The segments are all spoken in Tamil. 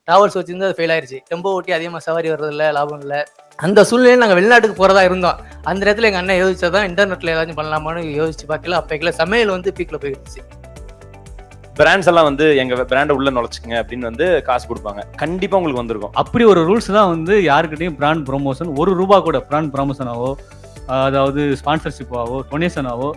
டிராவல்ஸ் வச்சிருந்து அது ஃபெயில் ஆயிடுச்சு. டெம்போ ஓட்டி அதிகமாக சவாரி வர்றதில்ல, லாபம் இல்லை. அந்த சூழ்நிலையில் நாங்கள் வெளிநாட்டுக்கு போகிறதா இருந்தோம். அந்த இடத்துல எங்கள் அண்ணன் யோசிச்சதான் இன்டர்நெட்டில் ஏதாச்சும் பண்ணலாமான்னு யோசிச்சு பார்க்கல. அப்போக்கல சமையல் வந்து பீக்கில் போயிடுச்சு. பிராண்ட்ஸ் எல்லாம் வந்து எங்க பிராண்டை உள்ள நுழைச்சுங்க அப்படின்னு வந்து காசு கொடுப்பாங்க. கண்டிப்பா உங்களுக்கு வந்திருக்கும். அப்படி ஒரு ரூல்ஸ் தான் வந்து யாருக்கிட்டையும் பிராண்ட் ப்ரொமோஷன் ₹1 கூட பிராண்ட் ப்ரொமோஷனாவோ, அதாவது ஸ்பான்சர்ஷிப்பாவோ, டொனேஷனாவோ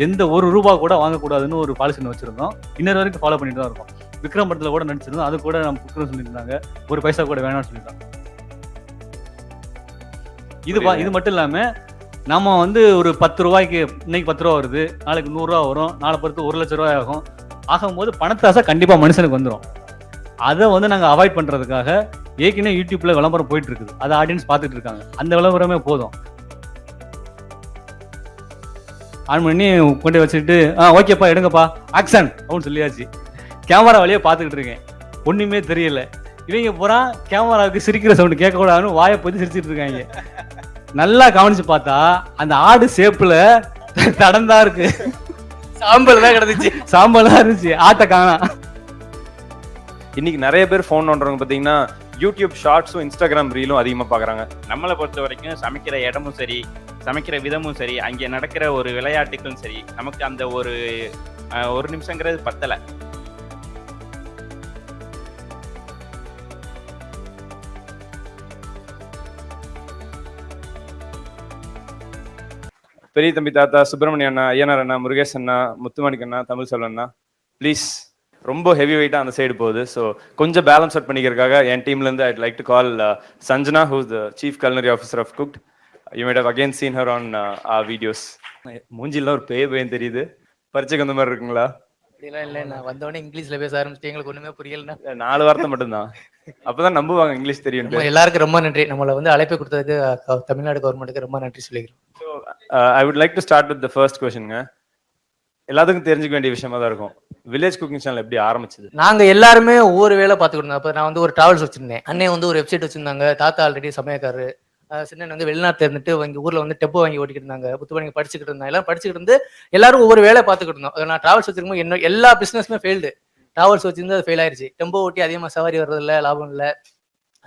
எந்த ₹1 கூட வாங்கக்கூடாதுன்னு ஒரு பாலிசி வச்சிருந்தோம். இன்னொரு வரைக்கும் ஃபாலோ பண்ணிட்டு தான் இருக்கோம். விக்ரம் படத்துல கூட நடிச்சிருந்தோம். அது கூட நம்ம புக்குன்னு சொல்லியிருந்தாங்க. ஒரு பைசா கூட வேணாம்னு சொல்லிட்டாங்க. இது மட்டும் இல்லாம நம்ம வந்து ஒரு ₹10 இன்னைக்கு ₹10 வருது, நாளைக்கு ₹100 வரும், நாளை பொறுத்து ₹1,00,000 ஆகும். ஆகும்போது பணத்தாசை கண்டிப்பா மனுஷனுக்கு வந்துடும். அதை வந்து நாங்கள் அவாய்ட் பண்றதுக்காக ஏற்கனவே யூடியூப்ல விளம்பரம் போயிட்டு இருக்குது. அதை ஆடியன்ஸ் பார்த்துட்டு இருக்காங்க. அந்த விளம்பரமே போதும். ஆன் பண்ணி கொண்டு வச்சுட்டு ஓகேப்பா எடுங்கப்பா ஆக்ஷன் அப்படின்னு சொல்லியாச்சு. கேமரா வழியே பார்த்துக்கிட்டு இருக்கேன். ஒண்ணுமே தெரியல. இவங்க பூரா கேமராவுக்கு சிரிக்கிற சவுண்ட் கேட்கக்கூடாதுன்னு வாயை போய் சிரிச்சிட்டு இருக்காங்க. நல்லா கவனிச்சு பார்த்தா அந்த ஆடு ஷேப்ல தடந்தா இருக்கு. சாம்பல் தான் கிடந்துச்சு. சாம்பல் தான் இருந்துச்சு. ஆட்டை காணா. இன்னைக்கு நிறைய பேர் ஃபோன் நோண்டுறவங்க பார்த்தீங்கன்னா யூடியூப் ஷார்ட்ஸும் இன்ஸ்டாகிராம் ரீலும் அதிகமாக பார்க்குறாங்க. நம்மளை பொறுத்த வரைக்கும் சமைக்கிற இடமும் சரி, சமைக்கிற விதமும் சரி, அங்கே நடக்கிற ஒரு விளையாட்டுக்கும் சரி, நமக்கு அந்த ஒரு நிமிஷங்கிறது பத்தலை. பெரிய தம்பி தாத்தா, சுப்பிரமணிய அண்ணா, ஐயனார் அண்ணா, முருகேஷ் அண்ணா, முத்துமாணிக் அண்ணா, தமிழ் செல்வண்ணா, ப்ளீஸ். ரொம்ப ஹெவி வெயிட்டாக அந்த சைடு போகுது. ஸோ கொஞ்சம் பேலன்ஸ் அவுட் பண்ணிக்கிறதுக்காக என் டீம்லேருந்து I'd like to call Sanjana, who's the chief culinary officer of Cooked. You might have again seen her on our videos. மூஞ்சிலாம் ஒரு பயம் தெரியுது. பரிச்சைக்கு அந்த மாதிரி இருக்குங்களா? அப்படிலாம் இல்லை. நான் வந்தோடனே இங்கிலீஷ்ல பேச ஆரம்பிச்சு எங்களுக்கு ஒண்ணுமே புரியலன்னா. 4 வார்த்தை மட்டும்தான். அப்பதான் நம்புவாங்க இங்கிலீஷ் தெரியும். எல்லாருக்கும் ரொம்ப நன்றி. நம்மளை வந்து அழைப்பு கொடுத்ததுக்கு தமிழ்நாடு கவர்மெண்ட்டுக்கு ரொம்ப நன்றி சொல்லிக்கிறோம். I would like to start with the first கொஸ்டின்ங்க. எல்லாத்துக்கும் தெரிஞ்சுக்க வேண்டிய விஷயமா தான் இருக்கும். வில்லேஜ் குக்கிங் சேனல் எப்படி ஆரம்பிச்சது? நாங்க எல்லாருமே ஒவ்வொரு வேலை பார்த்துக்கிட்டு இருந்தோம். அப்போ நான் வந்து ஒரு டிராவல்ஸ் வச்சிருந்தேன். அண்ணே வந்து ஒரு வெப்சைட் வச்சிருந்தாங்க. தாத்தா ஆல்ரெடி சமயக்காரரு. சின்ன வந்து வெளிநாட்டில் இருந்துட்டு எங்க ஊர்ல வந்து டெப்போ வாங்கி ஓட்டிக்கிட்டு இருந்தாங்க. புத்துவணிங்க படிச்சுக்கிட்டு இருந்தாங்க. எல்லாம் படிச்சுக்கிட்டு இருந்து எல்லாரும் ஒவ்வொரு வேலை பார்த்துக்கிட்டு இருந்தோம். நான் டிராவல்ஸ் வச்சிருக்கும்போது என்ன எல்லா பிசினஸுமே ஃபெயில்டு. டிராவல்ஸ் வச்சிருந்து அது ஃபெயில் ஆயிடுச்சு. டெம்போ ஓட்டி அதிகமாக சவாரி வர்றதில்ல, லாபம் இல்லை.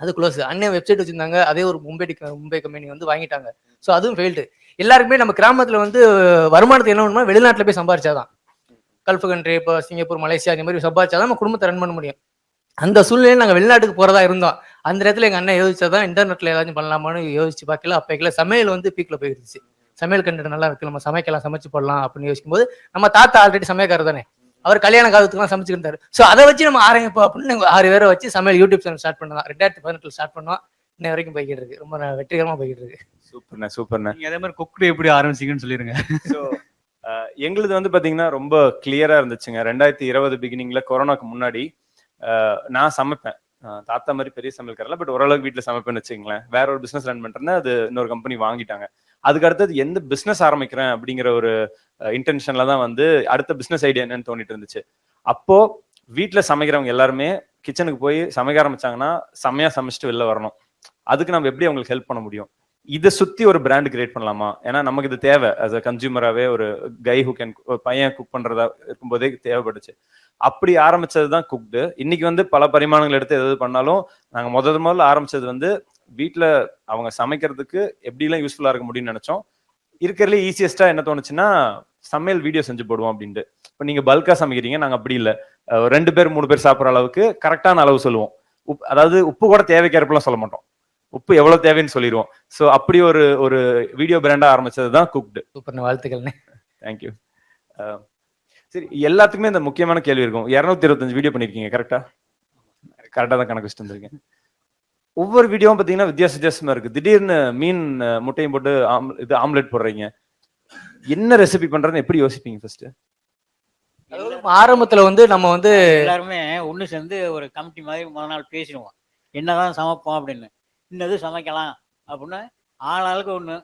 அது க்ளோஸ். அண்ணன் வெப்சைட் வச்சிருந்தாங்க. அதே ஒரு மும்பை கம்பெனி வந்து வாங்கிட்டாங்க. ஸோ அதுவும் ஃபெயில்டு. எல்லாருக்குமே நம்ம கிராமத்துல வந்து வருமானத்தை என்ன பண்ணுமோ வெளிநாட்டில் போய் சம்பாரிச்சாதான், கல்ஃப் கண்ட்ரி, இப்போ சிங்கப்பூர், மலேசியா இந்த மாதிரி சம்பாதிச்சாதான் நம்ம குடும்பத்தை ரன் பண்ண முடியும். அந்த சூழ்நிலையில் நாங்கள் வெளிநாட்டுக்கு போகிறதா இருந்தோம். அந்த இடத்துல எங்கள் அண்ணன் யோசிச்சதான் இன்டர்நெட்டில் ஏதாச்சும் பண்ணலாமான்னு யோசிச்சு பார்க்கல. அப்போக்கல சமையல் வந்து பீக்கில் போயிடுச்சு. சமையல் கண்டு நல்லா இருக்கு, நம்ம சமைக்கலாம், சமைச்சு போடலாம் அப்படின்னு யோசிக்கும்போது நம்ம தாத்தா ஆல்ரெடி சமையக்காரர் தானே, அவர் கல்யாண காலத்துக்குலாம் சமைச்சுக்கிட்டு இருந்தாரு. ஸோ அதை வச்சு நம்ம ஆரம்பிப்போம் அப்படின்னு நாங்கள் 6 பேரை வச்சு சமையல் யூடியூப் சேனல் ஸ்டார்ட் பண்ணலாம். 2018 ஸ்டார்ட் பண்ணோம். இன்ன வரைக்கும் போய்கிட்டு இருக்கு. ரொம்ப வெற்றிகரமாக போய்கிட்டு இருக்கு. சூப்பர்ண்ணா, சூப்பர்ண்ணா. நீங்க அதே மாதிரி குக்டு எப்படி ஆரம்பிச்சிங்கன்னு சொல்லிருங்க. ஸோ எங்களுது வந்து பார்த்தீங்கன்னா ரொம்ப கிளியரா இருந்துச்சுங்க. 2020 பிகினிங்ல கொரோனாக்கு முன்னாடி நான் சமைப்பேன். தாத்தா மாதிரி பெரிய சமையல்காரல, பட் ஓரளவுக்கு வீட்டில் சமைப்பேன்னு வச்சுங்களேன். வேற ஒரு பிசினஸ் ரன் பண்றேன்னா அது இன்னொரு கம்பெனி வாங்கிட்டாங்க. அதுக்கு அடுத்தது எந்த பிசினஸ் ஆரம்பிக்கிறேன் அப்படிங்கிற ஒரு இன்டென்ஷன்ல தான் வந்து அடுத்த பிசினஸ் ஐடியா என்னன்னு தோணிட்டு இருந்துச்சு. அப்போ வீட்டில் சமைக்கிறவங்க எல்லாருமே கிச்சனுக்கு போய் சமைக்க ஆரம்பிச்சாங்கன்னா செம்மையா சமைச்சிட்டு வெளில வரணும். அதுக்கு நம்ம எப்படி அவங்களுக்கு ஹெல்ப் பண்ண முடியும்? இதை சுத்தி ஒரு பிராண்ட் கிரியேட் பண்ணலாமா? ஏன்னா நமக்கு இது தேவை. அஸ் அ கன்சியூமராகவே ஒரு கை ஹூ கேன், பையன் குக் பண்றதா இருக்கும்போதே தேவைப்பட்டுச்சு. அப்படி ஆரம்பிச்சது தான் குக்டு. இன்னைக்கு வந்து பல பரிமாணங்கள் எடுத்து எதாவது பண்ணாலும் நாங்கள் முதல்ல ஆரம்பிச்சது வந்து வீட்டில் அவங்க சமைக்கிறதுக்கு எப்படிலாம் யூஸ்ஃபுல்லா இருக்க முடியும்னு நினைச்சோம். இருக்கிறதுலே ஈஸியஸ்டா என்ன தோணுச்சுன்னா சமையல் வீடியோ செஞ்சு போடுவோம் அப்படின்ட்டு. இப்போ நீங்க பல்கா சமைக்கிறீங்க, நாங்கள் அப்படி இல்லை. 2 பேர் 3 பேர் சாப்பிட்ற அளவுக்கு கரெக்டான அளவு சொல்லுவோம். அதாவது உப்பு கூட தேவைக்கேற்பலாம் சொல்ல மாட்டோம். உப்பு எவ்வளவு தேவைன்னு சொல்லிடுவோம். ஸோ அப்படி ஒரு வீடியோ பிராண்டா ஆரம்பிச்சது தான் குக்டு. சூப்பர், வாழ்த்துக்கள். தேங்க்யூ. சரி, எல்லாத்துக்குமே இந்த முக்கியமான கேள்வி இருக்கும். 225 வீடியோ பண்ணிருக்கீங்க, கரெக்டா? கரெக்டா தான் கணக்கு வச்சுட்டு வந்திருக்கேன். ஒவ்வொரு வீடியோவும் பார்த்தீங்கன்னா வித்தியாசமா இருக்கு. திடீர்னு மீன் முட்டையும் போட்டு ஆம்லெட் போடுறீங்க. என்ன ரெசிபி பண்றதுன்னு எப்படி யோசிப்பீங்க ஃபர்ஸ்ட்? ஆரம்பத்துல வந்து நம்ம வந்து எல்லாருமே ஒன்று சேர்ந்து ஒரு கமிட்டி மாதிரி முதல் நாள் பேசிடுவோம். என்னதான் சமைப்போம் அப்படின்னு, இன்னது சமைக்கலாம் அப்படின்னு ஆளாளுக்கு ஒன்று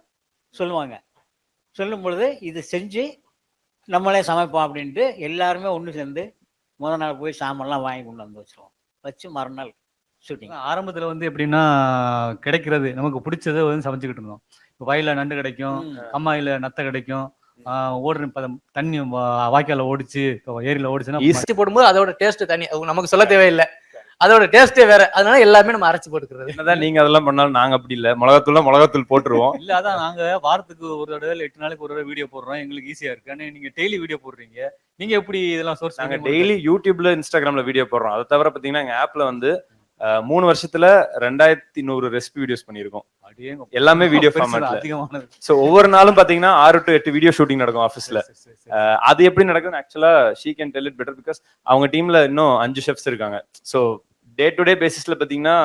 சொல்லுவாங்க. சொல்லும் பொழுது இது செஞ்சு நம்மளே சமைப்போம் அப்படின்ட்டு எல்லாருமே ஒன்று சேர்ந்து முதல் நாள் போய் சாமான்லாம் வாங்கி கொண்டு வந்து வச்சுருவோம். வச்சு மறுநாள் ஷூட்டிங். ஆரம்பத்துல வந்து எப்படின்னா கிடைக்கிறது நமக்கு பிடிச்சதை வந்து சமைச்சுக்கிட்டு இருந்தோம். இப்போ வயலில் நண்டு கிடைக்கும், அம்மாயில நத்தை கிடைக்கும், ஓடுற தண்ணி வாய்க்கால ஓடிச்சு, ஏரியில ஓடிச்சுன்னா போடும்போது அதோட டேஸ்ட் தனி, நமக்கு சொல்ல தேவையில்லை. அதோட டேஸ்டே வேற. அதனால எல்லாமே நம்ம அரைச்சு போட்டுக்கிறது. என்னதான் நீங்க அதெல்லாம் பண்ணாலும் நாங்க அப்படி இல்ல. மிளகாத்தூள் போட்டுருவோம். இல்ல அதான் நாங்க வாரத்துக்கு ஒரு தடவை 8 நாளைக்கு ஒரு தடவை வீடியோ போடுறோம். எங்களுக்கு ஈஸியா இருக்கு. ஆனா நீங்க டெய்லி வீடியோ போடுறீங்க. நீங்க எப்படி இதெல்லாம் சோர்ஸ்? நாங்க டெய்லி யூடியூப்ல இன்ஸ்டாகிராம்ல வீடியோ போடுறோம். அதை தவிர பாத்தீங்கன்னா எங்க ஆப்ல வந்து 3 வருஷத்துல 2100 ரெசிபி வீடியோஸ் பண்ணிருக்கோம். எல்லாமே வீடியோ ஃபார்மேட்ல. அதிகமானது. சோ ஒவ்வொரு நாளும் பாத்தீங்கன்னா 6 to 8 வீடியோ ஷூட்டிங் நடக்கும் ஆபீஸ்ல. அது எப்படி நடக்குது ஆக்சுவலா she can tell it better because அவங்க டீம்ல இன்னும் 5 ஷெஃப்ஸ் இருக்காங்க. சோ டே டு டே பேசிஸ்ல பாத்தீங்கன்னா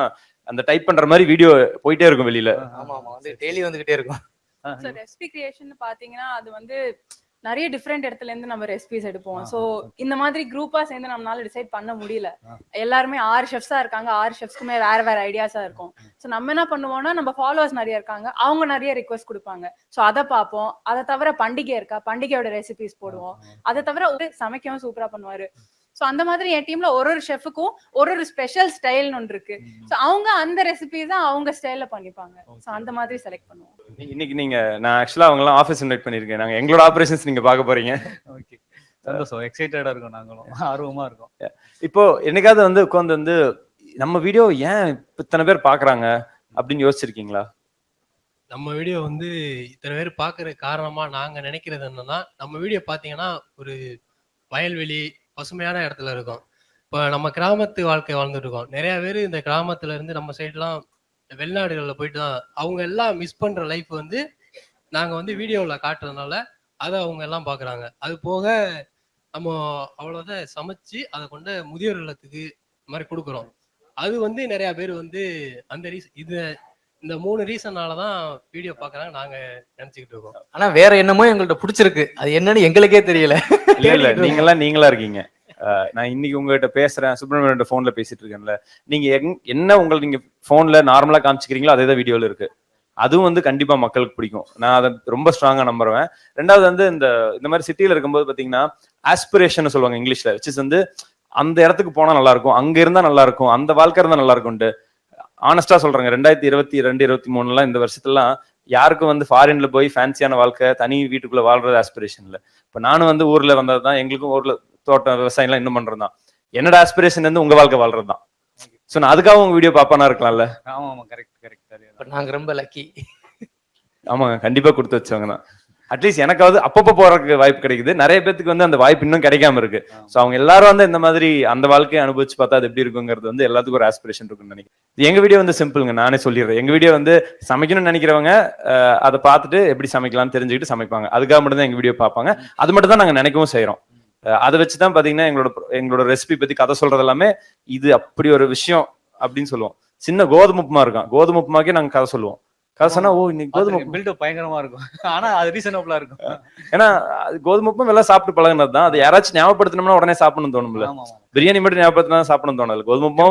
அந்த டைப் பண்ற மாதிரி வீடியோ போயிட்டே இருக்கும் வெளியில. ஆமா ஆமா, வந்து டெய்லி வந்துகிட்டே இருக்கும். ஸோ ரெசிபி கிரியேஷன் பாத்தீங்கன்னா அது வந்து நிறைய டிஃப்ரெண்ட் இடத்துல இருந்து நம்ம ரெசிபிஸ் எடுப்போம். ஸோ இந்த மாதிரி குரூப்பா சேர்ந்து நம்மளால டிசைட் பண்ண முடியல. எல்லாருமே 6 ஷெஃப்ஸா இருக்காங்க. 6 ஷெஃப்ஸ்க்குமே வேற வேற ஐடியாஸா இருக்கும். ஸோ நம்ம என்ன பண்ணுவோம்னா, நம்ம ஃபாலோவர்ஸ் நிறைய இருக்காங்க, அவங்க நிறைய ரிக்வெஸ்ட் கொடுப்பாங்க. ஸோ அதை பார்ப்போம். அதை தவிர பண்டிகை இருக்கா, பண்டிகையோட ரெசிபிஸ் போடுவோம். அதை தவிர ஒரு சமைக்கவும் சூப்பரா பண்ணுவாரு. ஸோ அந்த மாதிரி என் டீம்ல ஒரு ஷெஃபுக்கும் ஒரு ஸ்பெஷல் ஸ்டைல்னு ஒன்று இருக்கு. ஸோ அவங்க அந்த ரெசிபிஸ் தான் அவங்க ஸ்டைல்ல பண்ணிப்பாங்க. ஸோ அந்த மாதிரி செலக்ட் பண்ணுவோம். இன்னைக்கு நான் ஆக்சுவலா அவங்க எல்லாம் ஆபீஸ் இன்வைட் பண்ணிருக்கேன். நாங்க எங்களோட ஆபரேஷன்ஸ் நீங்க பார்க்க போறீங்க. ஓகே, சந்தோஷம். எக்ஸைட்டடா இருக்கும், நாங்களும் ஆர்வமா இருக்கோம். இப்போ என்னைக்காவது வந்து உட்காந்து வந்து நம்ம வீடியோ ஏன் இத்தனை பேர் பாக்குறாங்க அப்படின்னு யோசிச்சிருக்கீங்களா? நம்ம வீடியோ வந்து இத்தனை பேர் பாக்குற காரணமா நாங்க நினைக்கிறது என்னன்னா, நம்ம வீடியோ பாத்தீங்கன்னா ஒரு வயல்வெளி பசுமையான இடத்துல இருக்கும். இப்போ நம்ம கிராமத்து வாழ்க்கை வாழ்ந்துட்டு இருக்கோம். நிறைய பேர் இந்த கிராமத்துல இருந்து நம்ம சைட்லாம் வெளிநாடுகளில் போயிட்டு தான் அவங்க எல்லாம் மிஸ் பண்ற லைஃப் வந்து நாங்க வந்து வீடியோவில் காட்டுறதுனால அதை அவங்க எல்லாம் பாக்குறாங்க. அது போக நம்ம அவ்வளோதான் சமைச்சு அதை கொண்டு முதியோர் இல்லத்துக்கு இந்த மாதிரி கொடுக்குறோம். அது வந்து நிறைய பேர் வந்து அந்த இந்த 3 ரீசனால தான் வீடியோ பாக்குறாங்க நாங்க நினைச்சுக்கிட்டு இருக்கோம். ஆனா வேற என்னமோ எங்கள்ட்ட பிடிச்சிருக்கு, அது என்னன்னு எங்களுக்கே தெரியல. இல்ல நீங்களா இருக்கீங்க. நான் இன்னைக்கு உங்ககிட்ட பேசுறேன், சுப்பிரமணியன் போன்ல பேசிட்டு இருக்கேன்ல, நீங்க என்ன உங்களுக்கு நீங்க போன்ல நார்மலா காமிச்சிக்கிறீங்களோ அதே தான் வீடியோல இருக்கு. அதுவும் வந்து கண்டிப்பா மக்களுக்கு பிடிக்கும். நான் அதை ரொம்ப ஸ்ட்ராங்கா நம்புறேன். ரெண்டாவது வந்து இந்த மாதிரி சிட்டியில இருக்கும்போது பாத்தீங்கன்னா ஆஸ்பிரேஷன் சொல்லுவாங்க இங்கிலீஷ்ல, விச் வந்து அந்த இடத்துக்கு போனா நல்லா இருக்கும், அங்க இருந்தா நல்லா இருக்கும், அந்த வாழ்க்கை இருந்தா நல்லா இருக்கும்ட்டு. ஆனஸ்டா சொல்றாங்க, 2022, 23 இந்த வருஷத்துலாம் யாருக்கும் வந்து ஃபாரின்ல போய் ஃபேன்சியான வாழ்க்கை தனி வீட்டுக்குள்ள வாழ்றது ஆஸ்பிரேஷன் இல்லை. இப்ப நானும் வந்து ஊர்ல வந்ததுதான், எங்களுக்கும் ஊர்ல தோட்டம் விவசாயம் எல்லாம் இன்னும் பண்றதுதான். என்னோட ஆஸ்பிரேஷன் வந்து உங்க வாழ்க்கை வாழ்றதுதான். சோ நான் அதுக்காக உங்க வீடியோ பாப்பானா இருக்கலாம்ல. ஆமா கரெக்ட். நாங்க ரொம்ப லக்கி. ஆமாங்க, கண்டிப்பா கொடுத்து வச்சவங்க தான். அட்லீஸ்ட் எனக்காவது அப்பப்போ போறதுக்கு வாய்ப்பு கிடைக்குது. நிறைய பேருக்கு வந்து அந்த வாய்ப்பு இன்னும் கிடைக்காம இருக்கு. சோ அவங்க எல்லாரும் வந்து இந்த மாதிரி அந்த வாழ்க்கையை அனுபவிச்சு பார்த்தா அது எப்படி இருக்குங்கிறது வந்து எல்லாத்துக்கும் ஒரு ஆஸ்பிரேஷன் இருக்குன்னு நினைக்கிறேன். எங்க வீடியோ வந்து சிம்பிளுங்க, நானே சொல்லிடுறேன். எங்க வீடியோ வந்து சமைக்கணும்னு நினைக்கிறவங்க அதை பார்த்துட்டு எப்படி சமைக்கலாம்னு தெரிஞ்சுக்கிட்டு சமைப்பாங்க. அதுக்காக மட்டும் தான் எங்க வீடியோ பார்ப்பாங்க. அது மட்டும் தான் நாங்க நினைக்கவும் செய்யறோம். அதை வச்சுதான் பாத்தீங்கன்னா எங்களோட ரெசிபி பத்தி கதை சொல்றது எல்லாமே இது அப்படி ஒரு விஷயம் அப்படின்னு சொல்லுவோம். சின்ன கோதுமை உப்புமா இருக்கும், கோதுமை உப்புமாக்கே நாங்க கதை சொல்லுவோம். கதை சொன்னா ஓ இன்னைக்கு கோதுமை பில்டப் பயங்கரமா இருக்கும். ஆனா அது ரீசனபிளா இருக்கும். ஏன்னா கோதுமை உப்புமா எல்லாம் சாப்பிட்டு பழகினது தான். அது யாராச்சும் ஞாபகப்படுத்தணும்னா உடனே சாப்பிடணும்னு தோணும்ல. பிரியாணி மட்டும் ஞாபகப்படுத்தினா சாப்பிடணும் தோணல. கோதுமை உப்புமா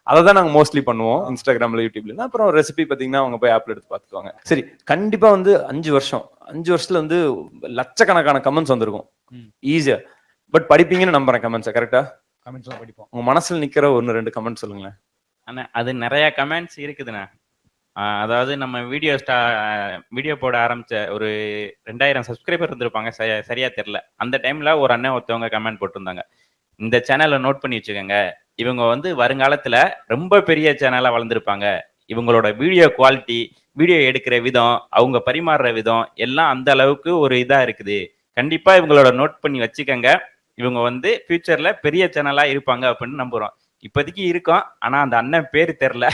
அதை தான் நாங்க மோஸ்ட்லி பண்ணுவோம் இன்ஸ்டாகிராம்ல, யூடியூப்ல. அப்புறம் ரெசிபி பாத்தீங்கன்னா அவங்க போய் ஆப்ல எடுத்து பாத்துக்குவாங்க. சரி, கண்டிப்பா வந்து 5 வருஷத்துல வந்து லட்சக்கணக்கான கமெண்ட்ஸ் வந்திருக்கும் ஈஸியா. பட் படிப்பீங்கன்னு நம்புறேன் கமெண்ட்ஸ். கரெக்டா? கமெண்ட்ஸ் எல்லாம் படிப்போம். உங்க மனசுல நிக்கிற 1-2 கமெண்ட் சொல்லுங்களேன். ஆனா அது நிறைய கமெண்ட்ஸ் இருக்குதுண்ணா. அதாவது நம்ம வீடியோ போட ஆரம்பிச்ச ஒரு 2000 சப்ஸ்கிரைபர் இருந்திருப்பாங்க, சரியா தெரியல. அந்த டைம்ல ஒரு அண்ணன் ஒருத்தவங்க கமெண்ட் போட்டிருந்தாங்க, இந்த சேனலை நோட் பண்ணி வச்சுக்கோங்க, இவங்க வந்து வருங்காலத்துல ரொம்ப பெரிய சேனலா வளர்ந்துருப்பாங்க, இவங்களோட வீடியோ குவாலிட்டி, வீடியோ எடுக்கிற விதம், அவங்க பரிமாறுற விதம் எல்லாம் அந்த அளவுக்கு ஒரு இதா இருக்குது, கண்டிப்பா இவங்களோட நோட் பண்ணி வச்சுக்கோங்க, இவங்க வந்து ஃபியூச்சர்ல பெரிய சேனலா இருப்பாங்க அப்படின்னு நம்புறோம். இப்போதைக்கு இருக்கோம், ஆனா அந்த அண்ணன் பேரு தெரியல.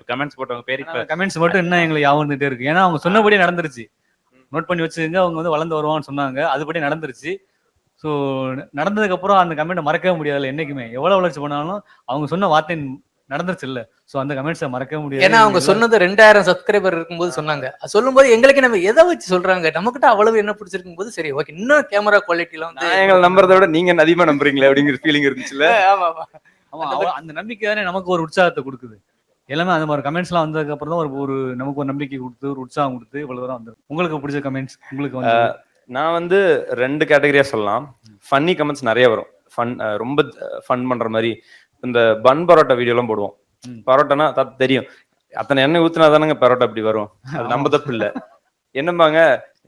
கமெண்ட்ஸ் போட்டவங்க பேரு கமெண்ட்ஸ் மட்டும் என்ன எங்களுக்கு ஞாபகம் வந்துட்டே இருக்கு. ஏன்னா அவங்க சொன்னபடியே நடந்துருச்சு. நோட் பண்ணி வச்சுக்கோங்க, அவங்க வந்து வளர்ந்து வருவான்னு சொன்னாங்க, அதுபடி நடந்துருச்சு. ஸோ நடந்ததுக்கு அப்புறம் அந்த கமெண்ட் மறக்கவே முடியாது என்னைக்குமே. எவ்வளவு வளர்ச்சி பண்ணாலும் அவங்க சொன்ன வார்த்தை நடந்துருச்சு இல்ல. ஸோ அந்த கமெண்ட்ஸை மறக்கவே முடியாது. ஏன்னா அவங்க சொன்னது 2000 சப்ஸ்கிரைபர் இருக்கும்போது சொன்னாங்க. சொல்லும்போது எங்களுக்கு நம்ம எதை வச்சு சொல்றாங்க, நமக்கிட்ட அவ்வளவு என்ன பிடிச்சிருக்கும் போது சரி ஓகே, இன்னும் கேமரா குவாலிட்டிலாம் வந்து எங்களை நம்புறதை விட நீங்க அதிகமா நம்புறீங்களே அப்படிங்கிற ஃபீலிங் இருந்துச்சுல்ல. ஆமா, அந்த நம்பிக்கை தானே நமக்கு ஒரு உற்சாகத்தை கொடுக்குது. எல்லாமே அந்த மாதிரி கமெண்ட்ஸ்லாம் வந்ததுக்கு அப்புறம் தான் ஒரு நமக்கு ஒரு நம்பிக்கை கொடுத்து, ஒரு உற்சாகம் கொடுத்து இவ்வளவு தூரம் வந்து. உங்களுக்கு பிடிச்ச கமெண்ட்ஸ் உங்களுக்கு வந்து? நான் வந்து 2 கேட்டகரியா சொல்லலாம். ஃபன்னி கமெண்ட்ஸ் நிறைய வரும். ரொம்ப ஃபன் பண்ற மாதிரி இந்த பன் பரோட்டா வீடியோ எல்லாம் போடுவோம். பரோட்டானா தெரியும், அத்தனை எண்ணெய் ஊத்துனா தானங்க பரோட்டா அப்படி வரும், அது நம்ம தப்பு இல்ல. என்னம்பாங்க,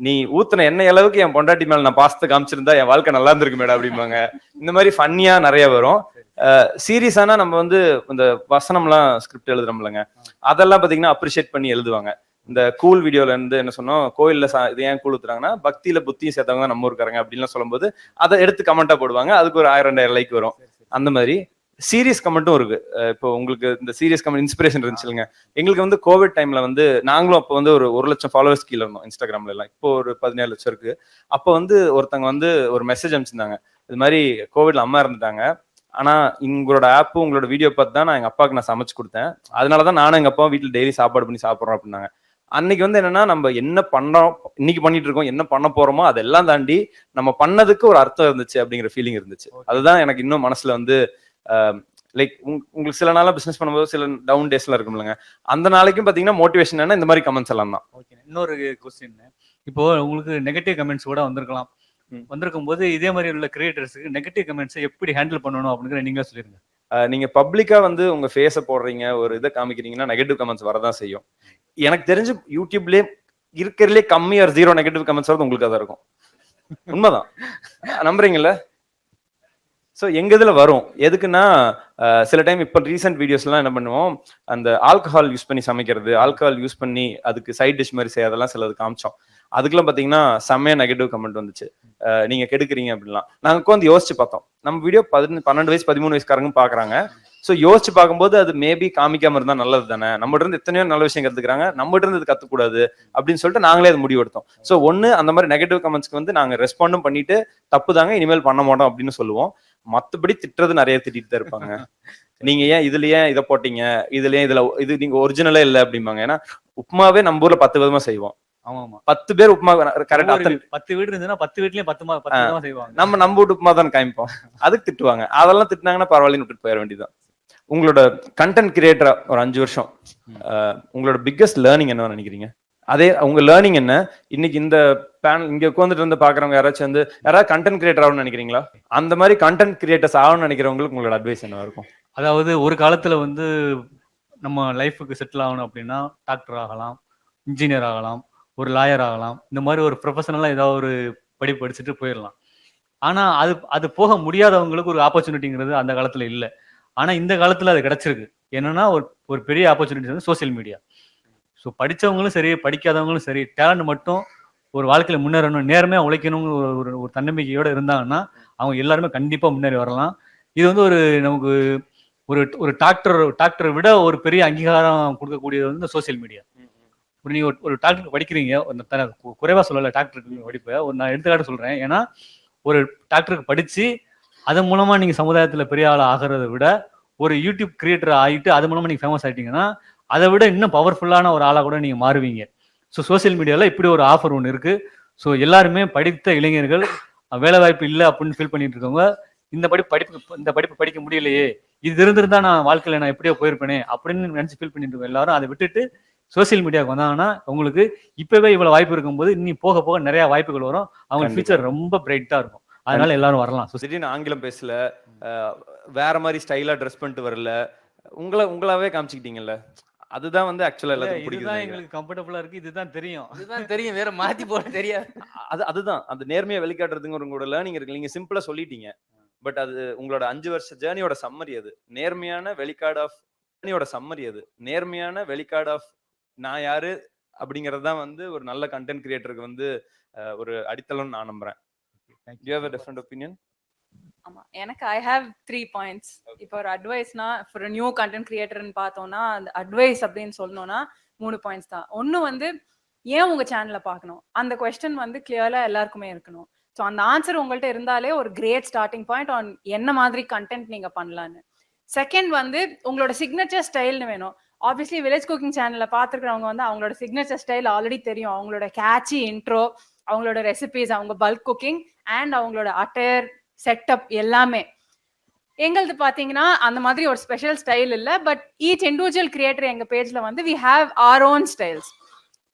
நீ ஊத்துன எண்ணெய் அளவுக்கு என் பொண்டாட்டி மேல நான் பாசத்தை காமிச்சிருந்தா என் வாழ்க்கை நல்லா இருந்திருக்கு மேடம் அப்படிம்பாங்க. இந்த மாதிரி ஃபன்னியா நிறைய வரும். சீரியஸானா நம்ம வந்து இந்த வசனம்லாம் ஸ்கிரிப்ட் எழுதுறோம்லங்க, அதெல்லாம் பாத்தீங்கன்னா அப்ரிஷியேட் பண்ணி எழுதுவாங்க. இந்த கூல் வீடியோல இருந்து என்ன சொன்னோம், கோயில்ல இது ஏன் கூழ் ஊத்துறாங்கன்னா பக்தியில புத்தியும் சேர்த்தவங்க தான் நம்ம ஊருக்காரங்க அப்படின்லாம் சொல்லும்போது அதை எடுத்து கமெண்டா போடுவாங்க. அதுக்கு ஒரு 1000-2000 லைக் வரும். அந்த மாதிரி சீரியஸ் கமெண்ட்டும் இருக்கு. இப்போ உங்களுக்கு இந்த சீரியஸ் கமெண்ட் இன்ஸ்பிரேஷன் இருந்துச்சுங்க. எங்களுக்கு வந்து கோவிட் டைம்ல வந்து நாங்களும் அப்போ வந்து ஒரு 1 லட்சம் ஃபாலோவர்ஸ் கீழே இருந்தோம் இன்ஸ்டாகிராம்ல எல்லாம். இப்போ ஒரு 17 லட்சம் இருக்கு. அப்போ வந்து ஒருத்தவங்க வந்து ஒரு மெசேஜ் அனுப்பிச்சிருந்தாங்க, இது மாதிரி கோவிட்ல அம்மா இருந்துட்டாங்க, ஆனா உங்களோட ஆப் உங்களோட வீடியோ பார்த்து தான் நான் எங்க அப்பாவுக்கு நான் சமைச்சு கொடுத்தேன், அதனாலதான் நானும் எங்க அப்பாவும் வீட்டுல டெய்லி சாப்பாடு பண்ணி சாப்பிட்றோம் அப்படின்னாங்க. அன்னைக்கு வந்து என்னன்னா, நம்ம என்ன பண்றோம், இன்னைக்கு பண்ணிட்டு இருக்கோம், என்ன பண்ண போறோமோ அதெல்லாம் தாண்டி நம்ம பண்ணதுக்கு ஒரு அர்த்தம் இருந்துச்சு அப்படிங்கிற ஃபீலிங் இருந்துச்சு. அதுதான் எனக்கு இன்னும் மனசுல வந்து லைக் உங்களுக்கு சில நாளா பிசினஸ் பண்ணும்போது சில டவுன் டேஸ்ல இருக்கும்லங்க, அந்த நாளைக்கும் பாத்தீங்கன்னா மோட்டிவேஷன் என்ன இந்த மாதிரி கமெண்ட்ஸ் எல்லாம் தான். ஓகே, இன்னொரு கொஸ்டின், இப்போ உங்களுக்கு நெகட்டிவ் கமெண்ட்ஸ் கூட வந்திருக்கலாம். வந்திருக்கும் போது இதே மாதிரி உள்ள கிரியேட்டர்ஸுக்கு நெகட்டிவ் கமெண்ட்ஸை எப்படி ஹேண்டில் பண்ணணும் அப்படிங்கிற நீங்க சொல்லிருங்க. நீங்க பப்ளிக்கா வந்து உங்க ஃபேஸை போடுறீங்க, ஒரு இதை காமிக்கிறீங்கன்னா நெகட்டிவ் கமெண்ட்ஸ் வரதான் செய்யும். எனக்கு தெரிஞ்சு யூடியூப்லயே இருக்கிறதுலே கம்மியா 0 நெகட்டிவ் கமெண்ட்ஸ் வரது உங்களுக்கு தான் இருக்கும். உண்மைதான், நம்புறீங்கல்ல? ஸோ எங்க இதுல வரும் எதுக்குன்னா, சில டைம் இப்போ ரீசெண்ட் வீடியோஸ்லாம் என்ன பண்ணுவோம், அந்த ஆல்கஹால் யூஸ் பண்ணி சமைக்கிறது, ஆல்கஹால் யூஸ் பண்ணி அதுக்கு சைட் டிஷ் மாதிரி செய்யறதெல்லாம் சிலது காமிச்சோம். அதுக்கெல்லாம் பாத்தீங்கன்னா செம்மையா நெகட்டிவ் கமெண்ட் வந்துச்சு, நீங்க கெடுக்குறீங்க அப்படின்லாம். நாங்க உட்காந்து யோசிச்சு பார்த்தோம், நம்ம வீடியோ 12 வயசு 13 வயசுக்காரங்க பாக்குறாங்க. ஸோ யோசிச்சு பார்க்கும்போது அது மேபி காமிக்காம இருந்தா நல்லது தானே, நம்மகிட்ட இருந்து எத்தனையோ நல்ல விஷயம் கத்துக்கிறாங்க, நம்மகிட்ட இருந்து இது கத்துக்கூடாது அப்படின்னு சொல்லிட்டு நாங்களே அது முடிவெடுத்தோம். ஸோ ஒன்னு அந்த மாதிரி நெகட்டிவ் கமெண்ட்ஸ்க்கு வந்து நாங்க ரெஸ்பாண்டும் பண்ணிட்டு தப்பு தாங்க இனிமேல் பண்ண மாட்டோம் அப்படின்னு சொல்லுவோம். மத்தபடி திட்டுறது நிறைய திட்டிட்டு தான் இருப்பாங்க. நீங்க ஏன் இதுல ஏன் இதை போட்டீங்க, இதுல இது நீங்க ஒரிஜினலே இல்லை அப்படிம்பாங்க. ஏன்னா உப்புமாவே நம்ம ஊர்ல 10 விதமா செய்வோம். ஆமா, 10 பேர் உப்புமா கரெக்டா 10 வீடு இருந்துன்னா 10 வீட்லயும் 10 விதமா செய்வாங்க. நம்ம வீட்டு உப்புமா தான் காமிப்போம், அதுக்கு திட்டுவாங்க. அதெல்லாம் திட்டினாங்கன்னா பரவாயில்லன்னு விட்டுட்டு போயிட வேண்டியதுதான். உங்களோட கண்டென்ட் கிரியேட்டரா ஒரு 5 வருஷம் உங்களோட பிக்கஸ்ட் லேர்னிங் என்ன நினைக்கிறீங்க? அதே உங்க லேர்னிங் என்ன? இன்னைக்கு இந்த பேனல் இங்க உட்காந்துட்டு இருந்து பாக்குறவங்க யாராச்சும் வந்து யாராவது கண்டென்ட் கிரியேட்டர் ஆகணும்னு நினைக்கிறீங்களா? அந்த மாதிரி கண்டென்ட் கிரியேட்டர்ஸ் ஆகணும்னு நினைக்கிறவங்களுக்கு உங்களோட அட்வைஸ் என்ன இருக்கும்? அதாவது ஒரு காலத்துல வந்து நம்ம லைஃபுக்கு செட்டில் ஆகணும் அப்படின்னா டாக்டர் ஆகலாம், இன்ஜினியர் ஆகலாம், ஒரு லாயர் ஆகலாம், இந்த மாதிரி ஒரு ப்ரொஃபஷனலா ஏதாவது ஒரு படிப்பு படிச்சுட்டு போயிடலாம். ஆனா அது போக முடியாதவங்களுக்கு ஒரு ஆப்பர்ச்சுனிட்டிங்கிறது அந்த காலத்துல இல்லை. ஆனா இந்த காலத்துல அது கிடைச்சிருக்கு. என்னன்னா ஒரு பெரிய ஆப்பர்ச்சுனிட்டி வந்து சோசியல் மீடியா. ஸோ படித்தவங்களும் சரி படிக்காதவங்களும் சரி டேலண்ட் மட்டும் ஒரு வாழ்க்கையில முன்னேறணும், நேர்மையாக உழைக்கணுங்கிற ஒரு தன்னம்பிக்கையோட இருந்தாங்கன்னா அவங்க எல்லாருமே கண்டிப்பா முன்னேறி வரலாம். இது வந்து நமக்கு ஒரு டாக்டரை விட ஒரு பெரிய அங்கீகாரம் கொடுக்கக்கூடியது வந்து இந்த சோசியல் மீடியா. நீங்க ஒரு டாக்டருக்கு படிக்கிறீங்க, குறைவா சொல்லலை டாக்டருக்கு படிப்பை, நான் எடுத்துக்காட்டு சொல்றேன். ஏன்னா ஒரு டாக்டருக்கு படிச்சு அதன் மூலமா நீங்க சமுதாயத்துல பெரிய ஆள் ஆகிறத விட ஒரு யூடியூப் கிரியேட்டர் ஆகிட்டு அது மூலமா நீங்க ஃபேமஸ் ஆயிட்டீங்கன்னா அதை விட இன்னும் பவர்ஃபுல்லான ஒரு ஆளா கூட நீங்க மாறுவீங்க. ஸோ சோசியல் மீடியால இப்படி ஒரு ஆஃபர் ஒன்று இருக்கு. ஸோ எல்லாருமே படித்த இளைஞர்கள் வேலை வாய்ப்பு இல்லை அப்படின்னு ஃபீல் பண்ணிட்டு இருக்கவங்க, இந்த படிப்பு படிக்க முடியலையே, இது இருந்திருந்தா நான் வாழ்க்கையில நான் எப்படியோ போயிருப்பேனே அப்படின்னு நினைச்சு ஃபீல் பண்ணிட்டு இருக்கோம். எல்லாரும் அதை விட்டுட்டு சோசியல் மீடியாவுக்கு வந்தாங்கன்னா உங்களுக்கு இப்பவே இவ்வளவு வாய்ப்பு இருக்கும்போது இன்னி போக போக நிறைய வாய்ப்புகள் வரும். அவங்க ஃபியூச்சர் ரொம்ப பிரைட்டா இருக்கும். அதனால எல்லாரும் வரலாம். திடீர்னு ஆங்கிலம் பேசல, வேற மாதிரி ஸ்டைலா ட்ரெஸ் பண்ணிட்டு வரல, உங்களாவே காமிச்சுக்கிட்டீங்கல்ல, அதுதான் வந்து ஆக்சுவலா எல்லாத்துக்கும் பிடிக்குது. இதுதான் எங்களுக்கு கம்ஃபர்டபுளா இருக்கு, இதுதான் தெரியும், வேற மாத்தி போட தெரியாது. அதுதான் அந்த நேர்மையை வெளிக்காட்டுறதுங்க உங்களோட லேர்னிங் இருக்கு. நீங்க சிம்பிளா சொல்லிட்டீங்க, பட் அது உங்களோட 5 வருஷ ஜேர்னியோட சம்மரி. அது நேர்மையான வெளிக்கார்டு ஆஃப் ஜேர்னியோட சம்மரி. அது நேர்மையான வெளிக்கார்டு ஆஃப் நான் யாரு அப்படிங்கிறது தான் வந்து ஒரு நல்ல கண்டென்ட் கிரியேட்டருக்கு வந்து ஒரு அடித்தளம்னு நான் நம்புறேன். You have a different opinion? ஆமா, எனக்கு ஐ ஹேவ் 3 பாயிண்ட்ஸ். இப்போ ஒரு அட்வைஸ்னா ஃபார் நியூ கண்டென்ட் கிரியேட்டர்னு பார்த்தோம்னா அந்த அட்வைஸ் அப்படின்னு சொல்லணும்னா 3 பாயிண்ட்ஸ் தான். ஒன்று வந்து ஏன் உங்க சேனலை பார்க்கணும், அந்த கொஸ்டின் வந்து கிளியரா எல்லாருக்குமே இருக்கணும். ஸோ அந்த ஆன்சர் உங்கள்கிட்ட இருந்தாலே ஒரு கிரேட் ஸ்டார்டிங் பாயிண்ட் ஆன் என்ன மாதிரி கண்டென்ட் நீங்க பண்ணலான்னு. செகண்ட் வந்து உங்களோட சிக்னேச்சர் ஸ்டைல்னு வேணும். ஆப்வியஸ்லி வில்லேஜ் குக்கிங் சேனல்ல பார்த்துருக்கிறவங்க வந்து அவங்களோட சிக்னேச்சர் ஸ்டைல் ஆல்ரெடி தெரியும். அவங்களோட கேட்சி இன்ட்ரோ, அவங்களோட ரெசிபிஸ், அவங்க பல்க் குக்கிங் அண்ட் அவங்களோட அட்டையர் செட்டப் எல்லாமே. எங்களது பார்த்தீங்கன்னா அந்த மாதிரி ஒரு ஸ்பெஷல் ஸ்டைல் இல்லை, பட் ஈச் இண்டிவிஜுவல் கிரியேட்டர் எங்கள் பேஜில் வந்து we have our own styles.